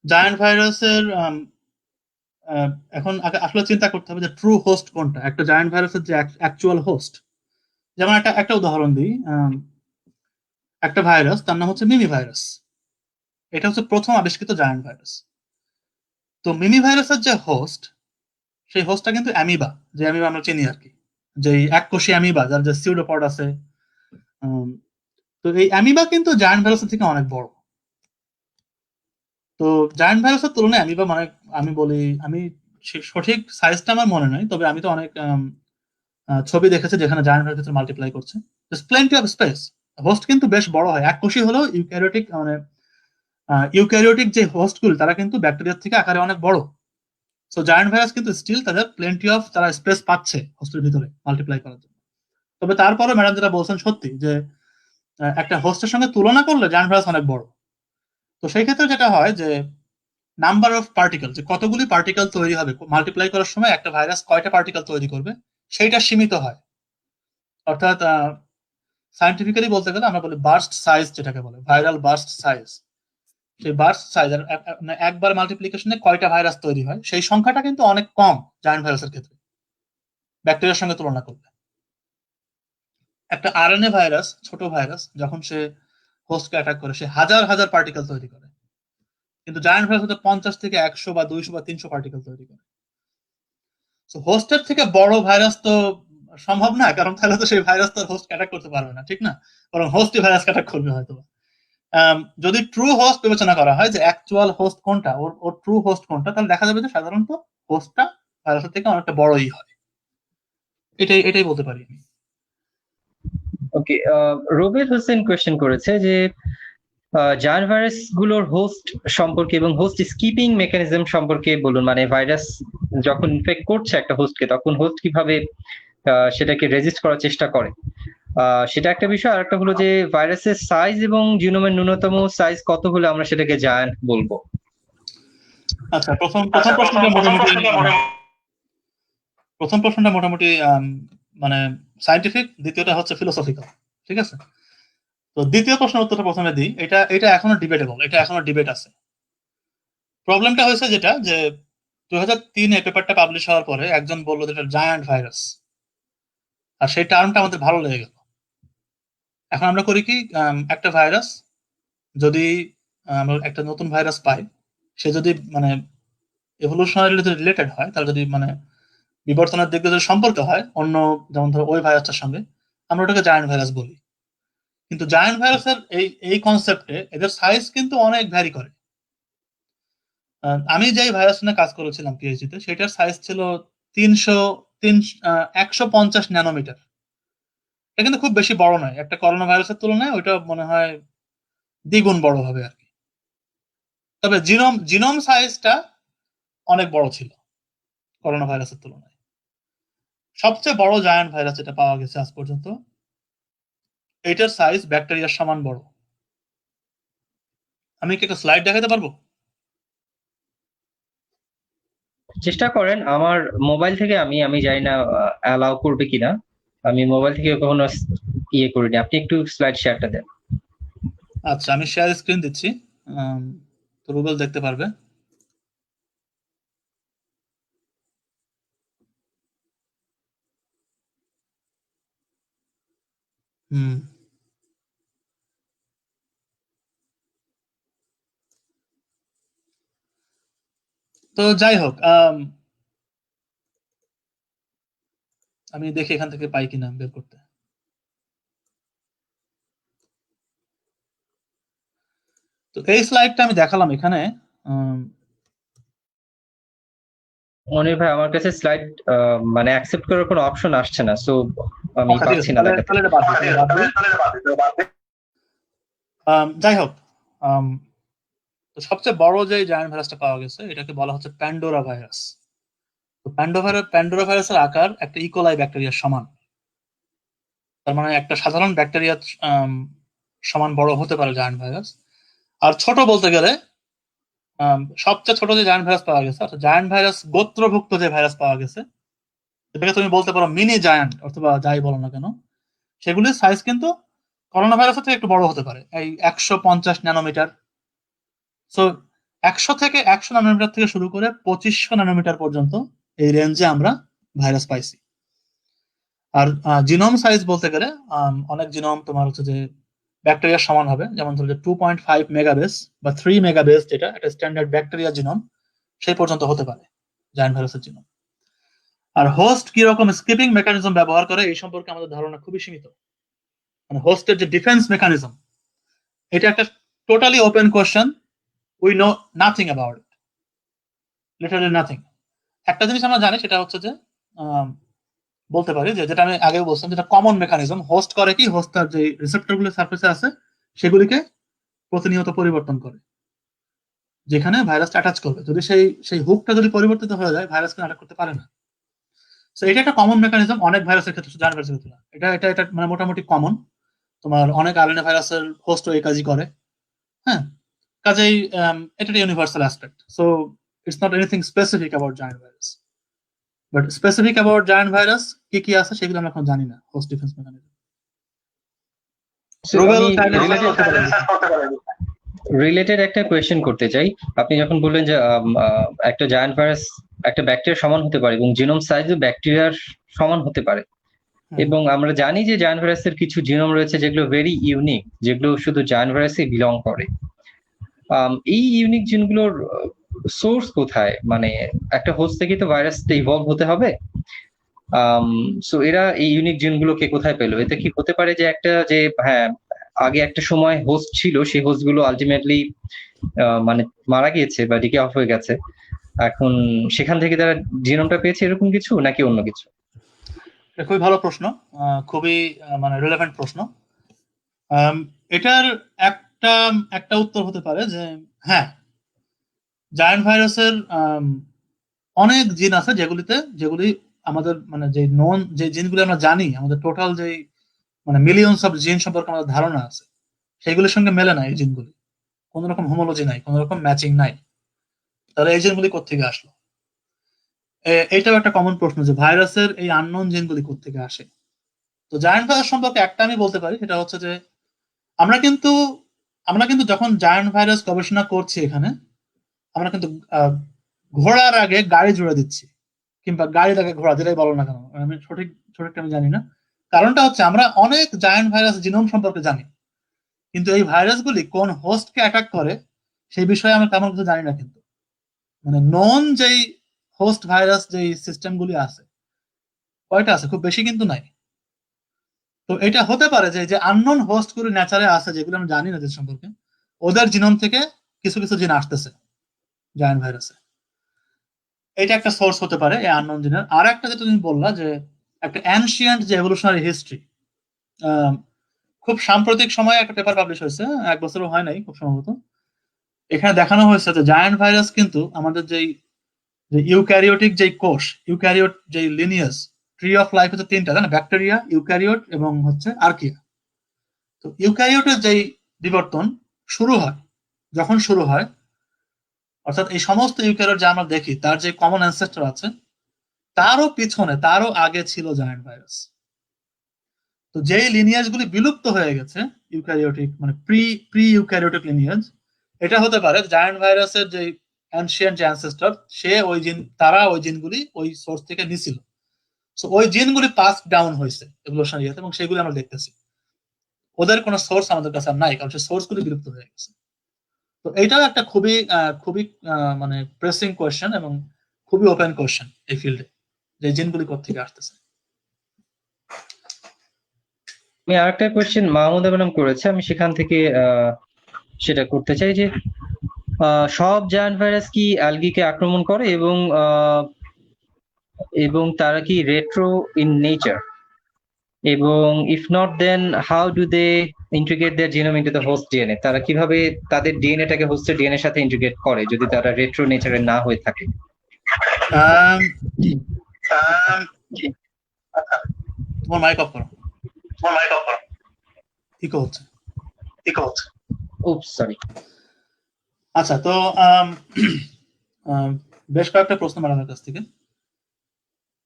B: জায়ান্ট ভাইরাসের এখন আসলে চিন্তা করতে হবে যে ট্রু হোস্ট কোনটা, একটা জায়ান্ট ভাইরাসের যে অ্যাকচুয়াল হোস্ট। যেমন একটা উদাহরণ দিই, একটা ভাইরাস, তার নাম হচ্ছে মিমি ভাইরাস। এটা হচ্ছে প্রথম আবিষ্কৃত জায়ান্ট ভাইরাস। তো মিমি ভাইরাসের যে হোস্ট, সেই হোস্টটা কিন্তু অ্যামিবা, যে অ্যামিবা আমরা চিনি আর কি, যে এককোষী অ্যামিবা, যার যে সিউডোপড আছে। তো এই অ্যামিবা কিন্তু জায়ান্ট ভাইরাসের থেকে অনেক বড়। তো জায়ান্ট ভাইরাসের তুলনায় অ্যামিবা মানে, আমি সঠিক সাইজটা আমার মনে নাই, তবে আমি তো অনেক ছবি দেখেছি যেখানে জায়ান্ট ভাইরাস মাল্টিপ্লাই করছে, প্লেন্টি অফ স্পেস। হোস্ট কিন্তু বেশ বড় হয়, এককোষী হলেও ইউক্যারিওটিক যে হোস্টগুলো তারা কিন্তু ব্যাকটেরিয়ার থেকে আকারে অনেক বড়। সো জায়ান্ট ভাইরাস কিন্তু স্টিল তাদের প্লেন্টি অফ তারা স্পেস পাচ্ছে হোস্টের ভিতরে মাল্টিপ্লাই করার জন্য। তবে তারপরে ম্যাডাম যেটা বলছেন সত্যি, যে একটা হোস্টের সঙ্গে তুলনা করলে জায়ান্ট ভাইরাস অনেক বড়। তো সেই ক্ষেত্রে যেটা হয় যে নাম্বার অফ পার্টিকেল, যে কতগুলি পার্টিকেল তৈরি হবে মাল্টিপ্লাই করার সময় একটা ভাইরাস কয়টা পার্টিকেল তৈরি করবে সেইটা সীমিত হয়। অর্থাৎ সায়েন্টিফিক্যালি বলতে গেলে আমরা বলি বার্স্ট সাইজ, যেটাকে বলে ভাইরাল বার্স্ট সাইজ। সেই বার্স্ট সাইজ একবার মাল্টিপ্লিকেশনে কয়টা ভাইরাস তৈরি হয় সেই সংখ্যাটা কিন্তু অনেক কম জায়ান্ট ভাইরাসের ক্ষেত্রে ব্যাকটেরিয়ার সঙ্গে তুলনা করলে। একটা আরএনএ ভাইরাস, ছোট ভাইরাস, যখন সে হোস্টকে অ্যাটাক করে সে হাজার হাজার পার্টিকেল তৈরি করে, কিন্তু জায়ান্ট ভাইরাস হতে 50 থেকে 100 বা 200 বা 300 পার্টিকেল তৈরি করে। তো হোস্টের থেকে বড় ভাইরাস তো সম্ভব না, কারণ তাহলে তো সেই ভাইরাস তো হোস্ট অ্যাটাক করতে পারবে না, ঠিক না? বরং হোস্টই ভাইরাস অ্যাটাক করবে হয়তো। যদি ট্রু হোস্ট বিবেচনা করা হয় যে অ্যাকচুয়াল হোস্ট কোনটা, ওর ট্রু হোস্ট কোনটা, তাহলে দেখা যাবে যে সাধারণত হোস্টটা ভাইরাসের থেকে অনেকটা বড়ই হয়। এটাই বলতে পারি আমি।
A: ওকে, রবির হোসেন কোয়েশ্চেন করেছে যে জায়ান্ট ভাইরাস গুলোর হোস্ট সম্পর্কে এবং হোস্ট স্কিপিং মেকানিজম সম্পর্কে বলুন। মানে ভাইরাস যখন ইনফেক্ট করছে একটা হোস্টকে, তখন হোস্ট কিভাবে সেটাকে রেজিস্ট করার চেষ্টা করে, সেটা একটা বিষয়। আর একটা হলো যে ভাইরাসের সাইজ এবং জিনোমের ন্যূনতম সাইজ কত হলে আমরা সেটাকে জায়ান্ট বলবো।
B: আচ্ছা, প্রথম প্রশ্নটা মোটামুটি মানে সায়েন্টিফিক, দ্বিতীয়টা হচ্ছে ফিলোসফিক্যাল, ঠিক আছে? তো দ্বিতীয় প্রশ্নের উত্তরটা প্রথমে দিই। এটা এখনো ডিবেটেবল, এটা এখনো ডিবেট আছে। প্রবলেমটা হয়েছে যেটা, যে 2003-এ পেপারটা পাবলিশ হওয়ার পরে একজন বললো যে এটা জায়ান্ট ভাইরাস, আর সেই টার্মটা আমাদের ভালো লেগে গেল। এখন আমরা করি কি, একটা ভাইরাস যদি আমরা একটা নতুন ভাইরাস পাই, সে যদি মানে এভলিউশনারি রিলেটেড হয়, তাহলে যদি মানে বিবর্তনের দিক দিয়ে যদি সম্পর্ক হয় অন্য, যেমন ধরো ওই ভাইরাসটার সঙ্গে, আমরা ওটাকে জায়ান্ট ভাইরাস বলি। কিন্তু জায়ান্ট ভাইরাসের এই কনসেপ্টে এদের সাইজ কিন্তু অনেক ভ্যারি করে। আমি যেই ভাইরাস নিয়ে কাজ করেছিলাম পিএইচডিতে, সেটার সাইজ ছিল 150 ন্যানোমিটার। এটা কিন্তু খুব বেশি বড় নয়, একটা করোনা ভাইরাসের তুলনায় ওইটা মনে হয় দ্বিগুণ বড় হবে আর কি। তবে জিনোম সাইজটা অনেক বড় ছিল করোনা ভাইরাসের তুলনায়। সবচেয়ে বড় জায়ান্ট ভাইরাস যেটা পাওয়া গেছে আজ পর্যন্ত, এটার সাইজ ব্যাকটেরিয়ার সমান বড়। আমি কি একটা স্লাইড দেখাতে পারবো?
A: চেষ্টা করেন। আমার মোবাইল থেকে আমি জানি না অ্যালাউ করবে কিনা, আমি মোবাইল থেকে কখনো ইয়ে করিনি। আপনি একটু স্লাইড শেয়ারটা দেন।
B: আচ্ছা, আমি শেয়ার স্ক্রিন দিচ্ছি, তো রুবেল দেখতে পারবে। হুম, তো যাই হোক, আমি দেখি এখান থেকে পাই কিনা বের করতে। তো এই স্লাইডটা আমি দেখালাম এখানে।
A: মনির ভাই, আমার কাছে স্লাইড মানে অ্যাকসেপ্ট করার কোনো অপশন আসছে না, সো আমি পাচ্ছি না দেখাতে।
B: যাই হোক, তো সবচেয়ে বড় যে জায়ান্ট ভাইরাসটা পাওয়া গেছে এটাকে বলা হচ্ছে প্যান্ডোরা ভাইরাস। তো প্যান্ডোরা ভাইরাসের আকার একটা ইকোলাই ব্যাকটেরিয়ার সমান। তার মানে একটা সাধারণ ব্যাকটেরিয়ার সমান বড় হতে পারে জায়ান্ট ভাইরাস। আর ছোট বলতে গেলে সবচেয়ে ছোট যে জায়ান্ট ভাইরাস পাওয়া গেছে, অর্থাৎ জায়ান্ট ভাইরাস গোত্রভুক্ত যে ভাইরাস পাওয়া গেছে, এটাকে তুমি বলতে পারো মিনি জায়ান্ট অথবা যাই বলো না কেন, সেগুলির সাইজ কিন্তু করোনা ভাইরাসের থেকে একটু বড় হতে পারে, এই 150 ন্যানোমিটার। সো 100 ন্যানোমিটার থেকে শুরু করে 2500 ন্যানোমিটার পর্যন্ত এই রেঞ্জে আমরা ভাইরাস পাইছি। আর জিনোম সাইজ বলতে গেলে অনেক জিনোম তোমার হচ্ছে যে ব্যাকটেরিয়ার সমান হবে, যেমন ধরো যে 2.5 মেগাবেস বা 3 মেগাবেস, যেটা একটা স্ট্যান্ডার্ড ব্যাকটেরিয়া জিনোম, সেই পর্যন্ত হতে পারে জায়ান্ট ভাইরাসের জিনোম। আর হোস্ট কি রকম স্কিপিং মেকানিজম ব্যবহার করে এই সম্পর্কে আমাদের ধারণা খুবই সীমিত। মানে হোস্টের যে ডিফেন্স মেকানিজম, এটা একটা totally open question. We know nothing about it, literally nothing. একটা জিনিস আমরা জানি, সেটা হচ্ছে যে বলতে পারি যে, যেটা আমি আগেও বলছিলাম, যেটা কমন মেকানিজম, হোস্ট করে কি, হোস্ট তার যে রিসেপ্টর গুলো সার্ফেসে আছে সেগুলিকে প্রতিনিয়ত পরিবর্তন করে যেখানে ভাইরাসটা অ্যাটাচ করবে। যদি সেই হুকটা যদি পরিবর্তিত হয়ে যায়, ভাইরাসকে অ্যাটাক করতে পারে না। তো এটা একটা কমন মেকানিজম, অনেক ভাইরাসের ক্ষেত্রে, জায়ান্ট ভাইরাসের ক্ষেত্রে না। এটা মানে মোটামুটি কমন। তোমার অনেক আরএনএ ভাইরাসের হোস্টও এই কাজই করে। হ্যাঁ, কাজেই এটা একটা universal aspect. So it's not anything specific about giant virus, but specific about giant virus কি কি আছে সেগুলো আমরা এখন জানি না। Host defence mechanism Rubel
A: related একটা কোয়েশ্চেন করতে চাই। আপনি যখন বললেন যে একটা জায়ান্ট ভাইরাস একটা ব্যাকটেরিয়ার সমান হতে পারে এবং জিনোম সাইজও ব্যাকটেরিয়ার সমান হতে পারে, এবং আমরা জানি যে জায়ান্ট ভাইরাসের কিছু জিনোম রয়েছে যেগুলো ভেরি ইউনিক, যেগুলো শুধু জায়ান্ট ভাইরাসে বিলং করে। এই ইউনিক জিনগুলোর সোর্স কোথায়? মানে একটা হোস্ট থেকে তো ভাইরাসটা ইভলভ হতে হবে, সো এরা এই ইউনিক জিনগুলোকে কোথায় পেলো? এতে কি হতে পারে যে একটা যে হ্যাঁ আগে একটা সময় হোস্ট ছিল, সেই হোস্ট গুলো আলটিমেটলি মানে মারা গিয়েছে বা ডিকে অফ হয়ে গেছে, এখন সেখান থেকে তারা জিনোমটা পেয়েছে, এরকম কিছু নাকি অন্য কিছু?
B: খুবই ভালো প্রশ্ন, খুবই মানে রিলেভেন্ট প্রশ্ন। এটার একটা একটা উত্তর হতে পারে যে হ্যাঁ, জায়ান্ট ভাইরাসের অনেক জিন আছে যেগুলি আমাদের মানে যে নন যে জিনগুলি আমরা জানি, আমাদের টোটাল যে মানে মিলিয়নস অফ জিন সম্পর্কে আমাদের ধারণা আছে, সেগুলির সঙ্গে মেলে না এই জিনগুলি। কোন রকম হোমোলজি নাই, কোন রকম ম্যাচিং নাই। তাহলে এই জিনগুলি কোত্থেকে আসলো? এইটাও একটা কমন প্রশ্ন যে ভাইরাসের এই আননোন জিনগুলি কোত্থেকে আসে। তো জায়ান্ট ভাইরাস সম্পর্কে একটা আমি বলতে পারি, সেটা হচ্ছে যে আমরা কিন্তু যখন জায়ান্ট ভাইরাস গবেষণা করছি এখানে, আমরা কিন্তু ঘোড়ার আগে গাড়ি জুড়ে দিচ্ছি, কিংবা গাড়ির আগে ঘোড়া, যেটাই বলো না কেন, আমি সঠিকটা আমি জানি না। কারণটা হচ্ছে আমরা অনেক জায়ান্ট ভাইরাস জিনোম সম্পর্কে জানি, কিন্তু এই ভাইরাসগুলি কোন হোস্টকে অ্যাটাক করে সেই বিষয়ে আমরা তেমন কিছু জানি না। কিন্তু মানে নন যেই হোস্ট ভাইরাস যেই সিস্টেমগুলি আছে, কয়টা আছে? খুব বেশি কিন্তু নাই। তো এটা হতে পারে যে আননোন হোস্ট গুলো নেচারে আছে, যেগুলো আমরা জানি না যে সম্পর্কে, ওদের জিনোম থেকে কিছু কিছু জিন আসতেছে জায়ান্ট ভাইরাসে। এটা একটা সোর্স হতে পারে এই আননোন জিনের। আর একটা যেটা তুমি বললা যে একটা অ্যানশিয়েন্ট যে এভলিউশনারি হিস্ট্রি, খুব সাম্প্রতিক সময়ে একটা পেপার পাবলিশ হয়েছে, 1 বছরও হয় নাই খুব সম্ভবত। এখানে দেখানো হয়েছে যে জায়ান্ট ভাইরাস কিন্তু আমাদের যে ইউক্যারিওটিক যে কোষ, ইউক্যারিওট যে লিনিয়াস ট্রি অফ লাইফ হচ্ছে 3টা, তাই না? ব্যাকটেরিয়া, ইউক্যারিওট এবং হচ্ছে আর্কিয়া। তো ইউক্যারিওটের যেই বিবর্তন যখন শুরু হয়, অর্থাৎ এই সমস্ত ইউক্যারিওট যা আমরা দেখি তার যে কমন অ্যানসেস্টর আছে, তারও আগে ছিল জায়ান্ট ভাইরাস। তো যেই লিনিয়াজ গুলি বিলুপ্ত হয়ে গেছে, ইউক্যারিওটিক মানে প্রি ইউক্যারিওটিক লিনিয়াজ, এটা হতে পারে জায়ান্ট ভাইরাসের যে অ্যানশিয়েন্ট যে অ্যানসেস্টর, তারা ওই জিনগুলি ওই সোর্স থেকে নিছিল। সো ওই জিনগুলি পাস ডাউন হয়েছে এভলিউশনারি ইয়েতে, এবং সেগুলি আমরা দেখতেছি। ওদের কোনো সোর্স আমাদের কাছে নাই, কারণ সেই সোর্স গুলি বিলুপ্ত হয়ে গেছে। তো এইটাও একটা খুবই মানে প্রেসিং কোয়েশ্চেন এবং খুবই ওপেন কোয়েশ্চেন এই ফিল্ডে, যে জিনগুলি কোত্থেকে আসতেছে।
A: আমি আরেকটা কোয়েশ্চেন মাহমুদ আলম করেছে, আমি সেখান থেকে সেটা করতে চাই যে সব জায়ান্ট ভাইরাস কি অ্যালগিকে আক্রমণ করে, এবং তারা কি রেট্রো ইন নেচার, এবং if not then how do they integrate their genome into the host DNA? তারা কিভাবে তাদের ডিএনএটাকে হোস্টের ডিএনএ এর সাথে ইন্টিগ্রেট করে যদি তারা রেট্রো নেচারের না হয়ে থাকে?
B: তোমার মাইক অফ করো, ইকো হচ্ছে।
A: উপস, সরি।
B: আচ্ছা, তো বেশ কয়েকটা প্রশ্ন আমার কাছ থেকে।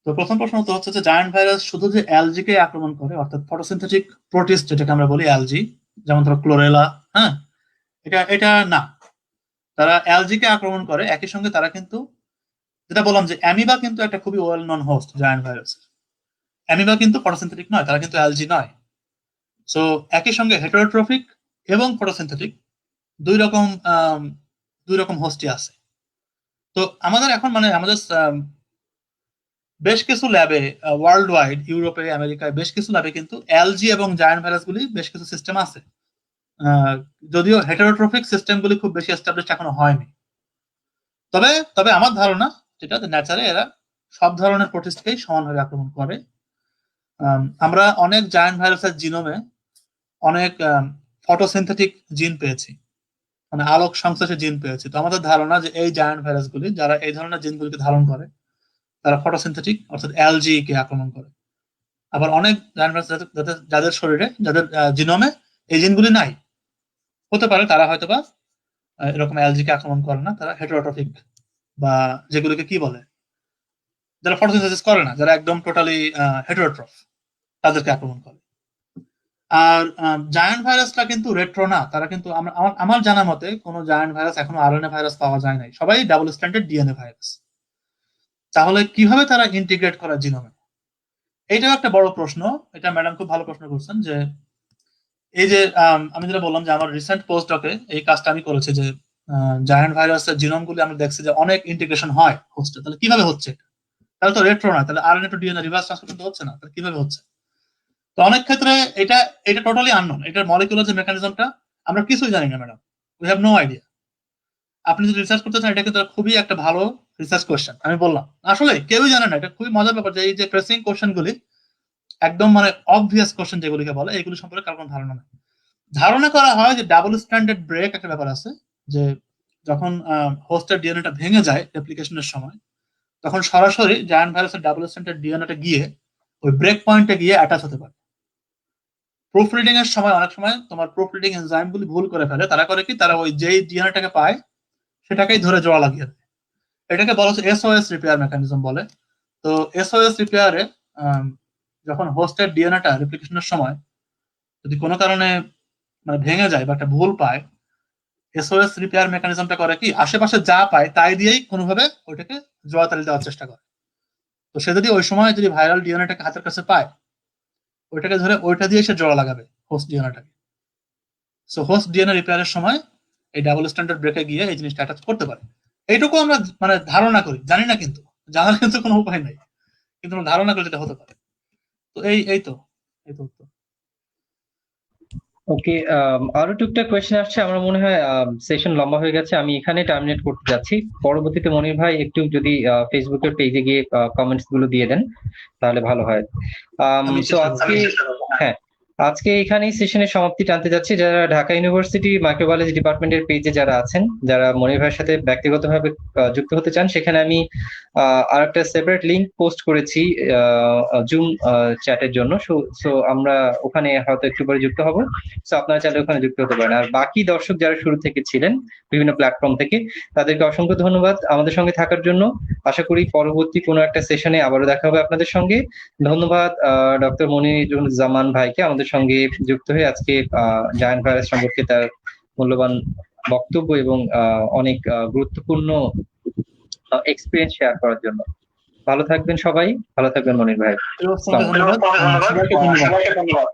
B: তো প্রথম প্রশ্ন তো হচ্ছে যে জায়ান্ট ভাইরাস শুধু যে অ্যালজিকে আক্রমণ করে, অর্থাৎ ফটোসিনথেটিক প্রোটিস্ট যেটাকে আমরা বলি অ্যালজি, যেমন ধরো ক্লোরেলা, হ্যাঁ, এটা না। তারা অ্যালজিকে আক্রমণ করে, একই সঙ্গে তারা কিন্তু, যেটা বললাম যে অ্যামিবা কিন্তু একটা খুবই ওয়েল নন হোস্ট জায়ান্ট ভাইরাসের। অ্যামিবা কিন্তু ফটোসিনথেটিক নয়, তারা কিন্তু অ্যালজি নয়। সো একই সঙ্গে হেটারোট্রফিক এবং ফটোসিনথেটিক দুই রকম হোস্টই আছে। তো আমাদের এখন মানে আমাদের বেশ কিছু ল্যাবে ওয়ার্ল্ড ওয়াইড, ইউরোপে, আমেরিকায় বেশ কিছু ল্যাবে কিন্তু এলজি এবং জায়ান্ট ভাইরাস গুলি বেশ কিছু সিস্টেম আছে, যদিও হেটারোট্রফিক সিস্টেম গুলি খুব বেশি এস্টাবলিশ এখনো হয়নি। তবে আমার ধারণা যেটা ন্যাচারে এরা সব ধরনের প্রোটিস্টকেই সমানভাবে আক্রমণ করে। আমরা অনেক জায়ান্ট ভাইরাসের জিনোমে অনেক ফটোসিনথেটিক জিন পেয়েছি, মানে আলোক সংশ্লেষের জিন পেয়েছি। তো আমাদের ধারণা যে এই জায়ান্ট ভাইরাস গুলি যারা এই ধরনের জিনগুলিকে ধারণ করে, তারা ফটোসিনথেটিক অর্থাৎ এলজি কে আক্রমণ করে। আবার অনেক জায়ান্ট ভাইরাস যাদের শরীরে, যাদের জিনোমে এই জিনগুলি নাই, হতে পারে তারা হয়তোবা এরকম অ্যালজিকে আক্রমণ করে না, তারা হেটেরোট্রফিক বা যেগুলোকে কি বলে, যারা ফটোসিনথেসিস করে না, যারা একদম টোটালি হেটেরোট্রফ, তাদেরকে আক্রমণ করে। আর জায়ান্ট ভাইরাসটা কিন্তু রেট্রো না, তারা কিন্তু আমার জানা মতে কোনো জায়ান্ট ভাইরাস এখনো আরএনএ ভাইরাস পাওয়া যায় নাই, সবাই ডাবল স্ট্যান্ডার্ড ডিএনএ ভাইরাস। তাহলে কিভাবে তারা ইন্টিগ্রেট করা জিনোমে, এইটাও একটা বড় প্রশ্ন। এটা ম্যাডাম খুব ভালো প্রশ্ন করছেন। যে এই যে আমি যেটা বললাম যে আমার রিসেন্ট পোস্টডকে এই কাজটা আমি করেছি, যে জায়ান্ট ভাইরাসের জিনোমগুলি আমরা দেখছি যে অনেক ইন্টিগ্রেশন হয় হোস্টে। তাহলে কিভাবে হচ্ছে? তাহলে তো রেট্রো না, তাহলে RNA to DNA reverse transcription তো হচ্ছে না, তাহলে কিভাবে হচ্ছে? তো অনেক ক্ষেত্রে এটা এটা টোটালি আননোন, এটার মলিকুলার যে মেকানিজমটা আমরা কিছুই জানি না madam, we have no idea. আপনি যদি রিসার্চ করতে চান, এটা কিন্তু খুবই একটা ভালো রিসার্চ কোয়েশ্চেন। আমি বললাম আসলে কেউই জানে না, এটা খুবই মজার ব্যাপার যে এই যে প্রেসিং কোয়েশ্চেন গুলি, একদম মানে অবভিয়াস কোয়েশ্চেন যেগুলিকে বলে, এগুলি সম্পর্কে কারো কোনো ধারণা নেই। ধারণা করা হয় যে ডাবল স্ট্যান্ডার্ড ব্রেক একটা ব্যাপার আছে, যে যখন হোস্টের ডিএনএটা ভেঙে যায় রেপ্লিকেশনের সময়, তখন সরাসরি জায়ান্ট ভাইরাসের ডাবল স্ট্যান্ডার্ড ডিএনএটা গিয়ে ওই ব্রেক পয়েন্টে গিয়ে অ্যাটাচ হতে পারে। প্রুফ রিডিং এর সময় অনেক সময় তোমার প্রুফ রিডিং এনজাইম গুলি ভুল করে ফেলে। তারা করে কি, তারা ওই যেই ডিএনএটাকে পায় সেটাকেই ধরে জোড়া লাগিয়ে দেয়। এটাকে বলা হচ্ছে এসওএস রিপেয়ার মেকানিজম বলে। তো এসওএস রিপেয়ারে যখন হোস্টের ডিএনএটা রেপ্লিকেশনের সময় যদি কোনো কারণে মানে ভেঙে যায় বা একটা ভুল পায়, এসওএস রিপেয়ার মেকানিজমটা করে কি, আশেপাশে যা পায় তাই দিয়েই কোনোভাবে ওইটাকে জোড়াতালি দেওয়ার চেষ্টা করে। তো সে যদি ওই সময় যদি ভাইরাল ডিএনএটাকে হাতের কাছে পায়, ওইটাকে ধরে ওইটা দিয়ে সে জোড়া লাগাবে হোস্ট ডিএনএটাকে। সো হোস্ট ডিএনএ রিপেয়ারের সময় এই ডাবল স্ট্যান্ডার্ড ব্রেকে গিয়ে এই জিনিসটা অ্যাটাচ করতে পারে। এইটুকু আমরা মানে ধারণা করি, জানি না, কিন্তু জানার কিন্তু কোনো উপায় নাই, কিন্তু আমরা ধারণা করি যেটা হতে পারে। তো এই তো উত্তর।
A: ওকে, আরো টুকটাক কোয়েশ্চেন আসছে, আমার মনে হয় সেশন লম্বা হয়ে গেছে, আমি এখানে টার্মিনেট করতে যাচ্ছি। পরবর্তীতে মনির ভাই একটু যদি ফেসবুকের পেজে গিয়ে কমেন্টস গুলো দিয়ে দেন তাহলে ভালো হয়। তো আজকে হ্যাঁ, আজকে এখানেই সেশনের সমাপ্তি টানতে যাচ্ছি। যারা ঢাকা ইউনিভার্সিটি মাইক্রোবায়োলজি ডিপার্টমেন্টের পেজে যারা আছেন, যারা মনির ভাইয়ের সাথে ব্যক্তিগতভাবে যুক্ত হতে চান, সেখানে আমি আর একটা সেপারেট লিংক পোস্ট করেছি জুম চ্যাটের জন্য। সো আমরা ওখানে হয়তো একটু পরে যুক্ত হব। সো আপনারা চাইলে ওখানে যুক্ত হতে পারেন। আর বাকি দর্শক যারা শুরু থেকে ছিলেন বিভিন্ন প্ল্যাটফর্ম থেকে, তাদেরকে অসংখ্য ধন্যবাদ আমাদের সঙ্গে থাকার জন্য। আশা করি পরবর্তী কোনো একটা সেশনে আবারও দেখা হবে আপনাদের সঙ্গে। ধন্যবাদ ডক্টর মনিরুজ্জামান ভাইকে আমাদের সঙ্গে যুক্ত হয়ে আজকে জায়ান্ট ভাইরাস সম্পর্কে তার মূল্যবান বক্তব্য এবং অনেক গুরুত্বপূর্ণ এক্সপিরিয়েন্স শেয়ার করার জন্য। ভালো থাকবেন সবাই, ভালো থাকবেন মনির ভাই।
B: ধন্যবাদ।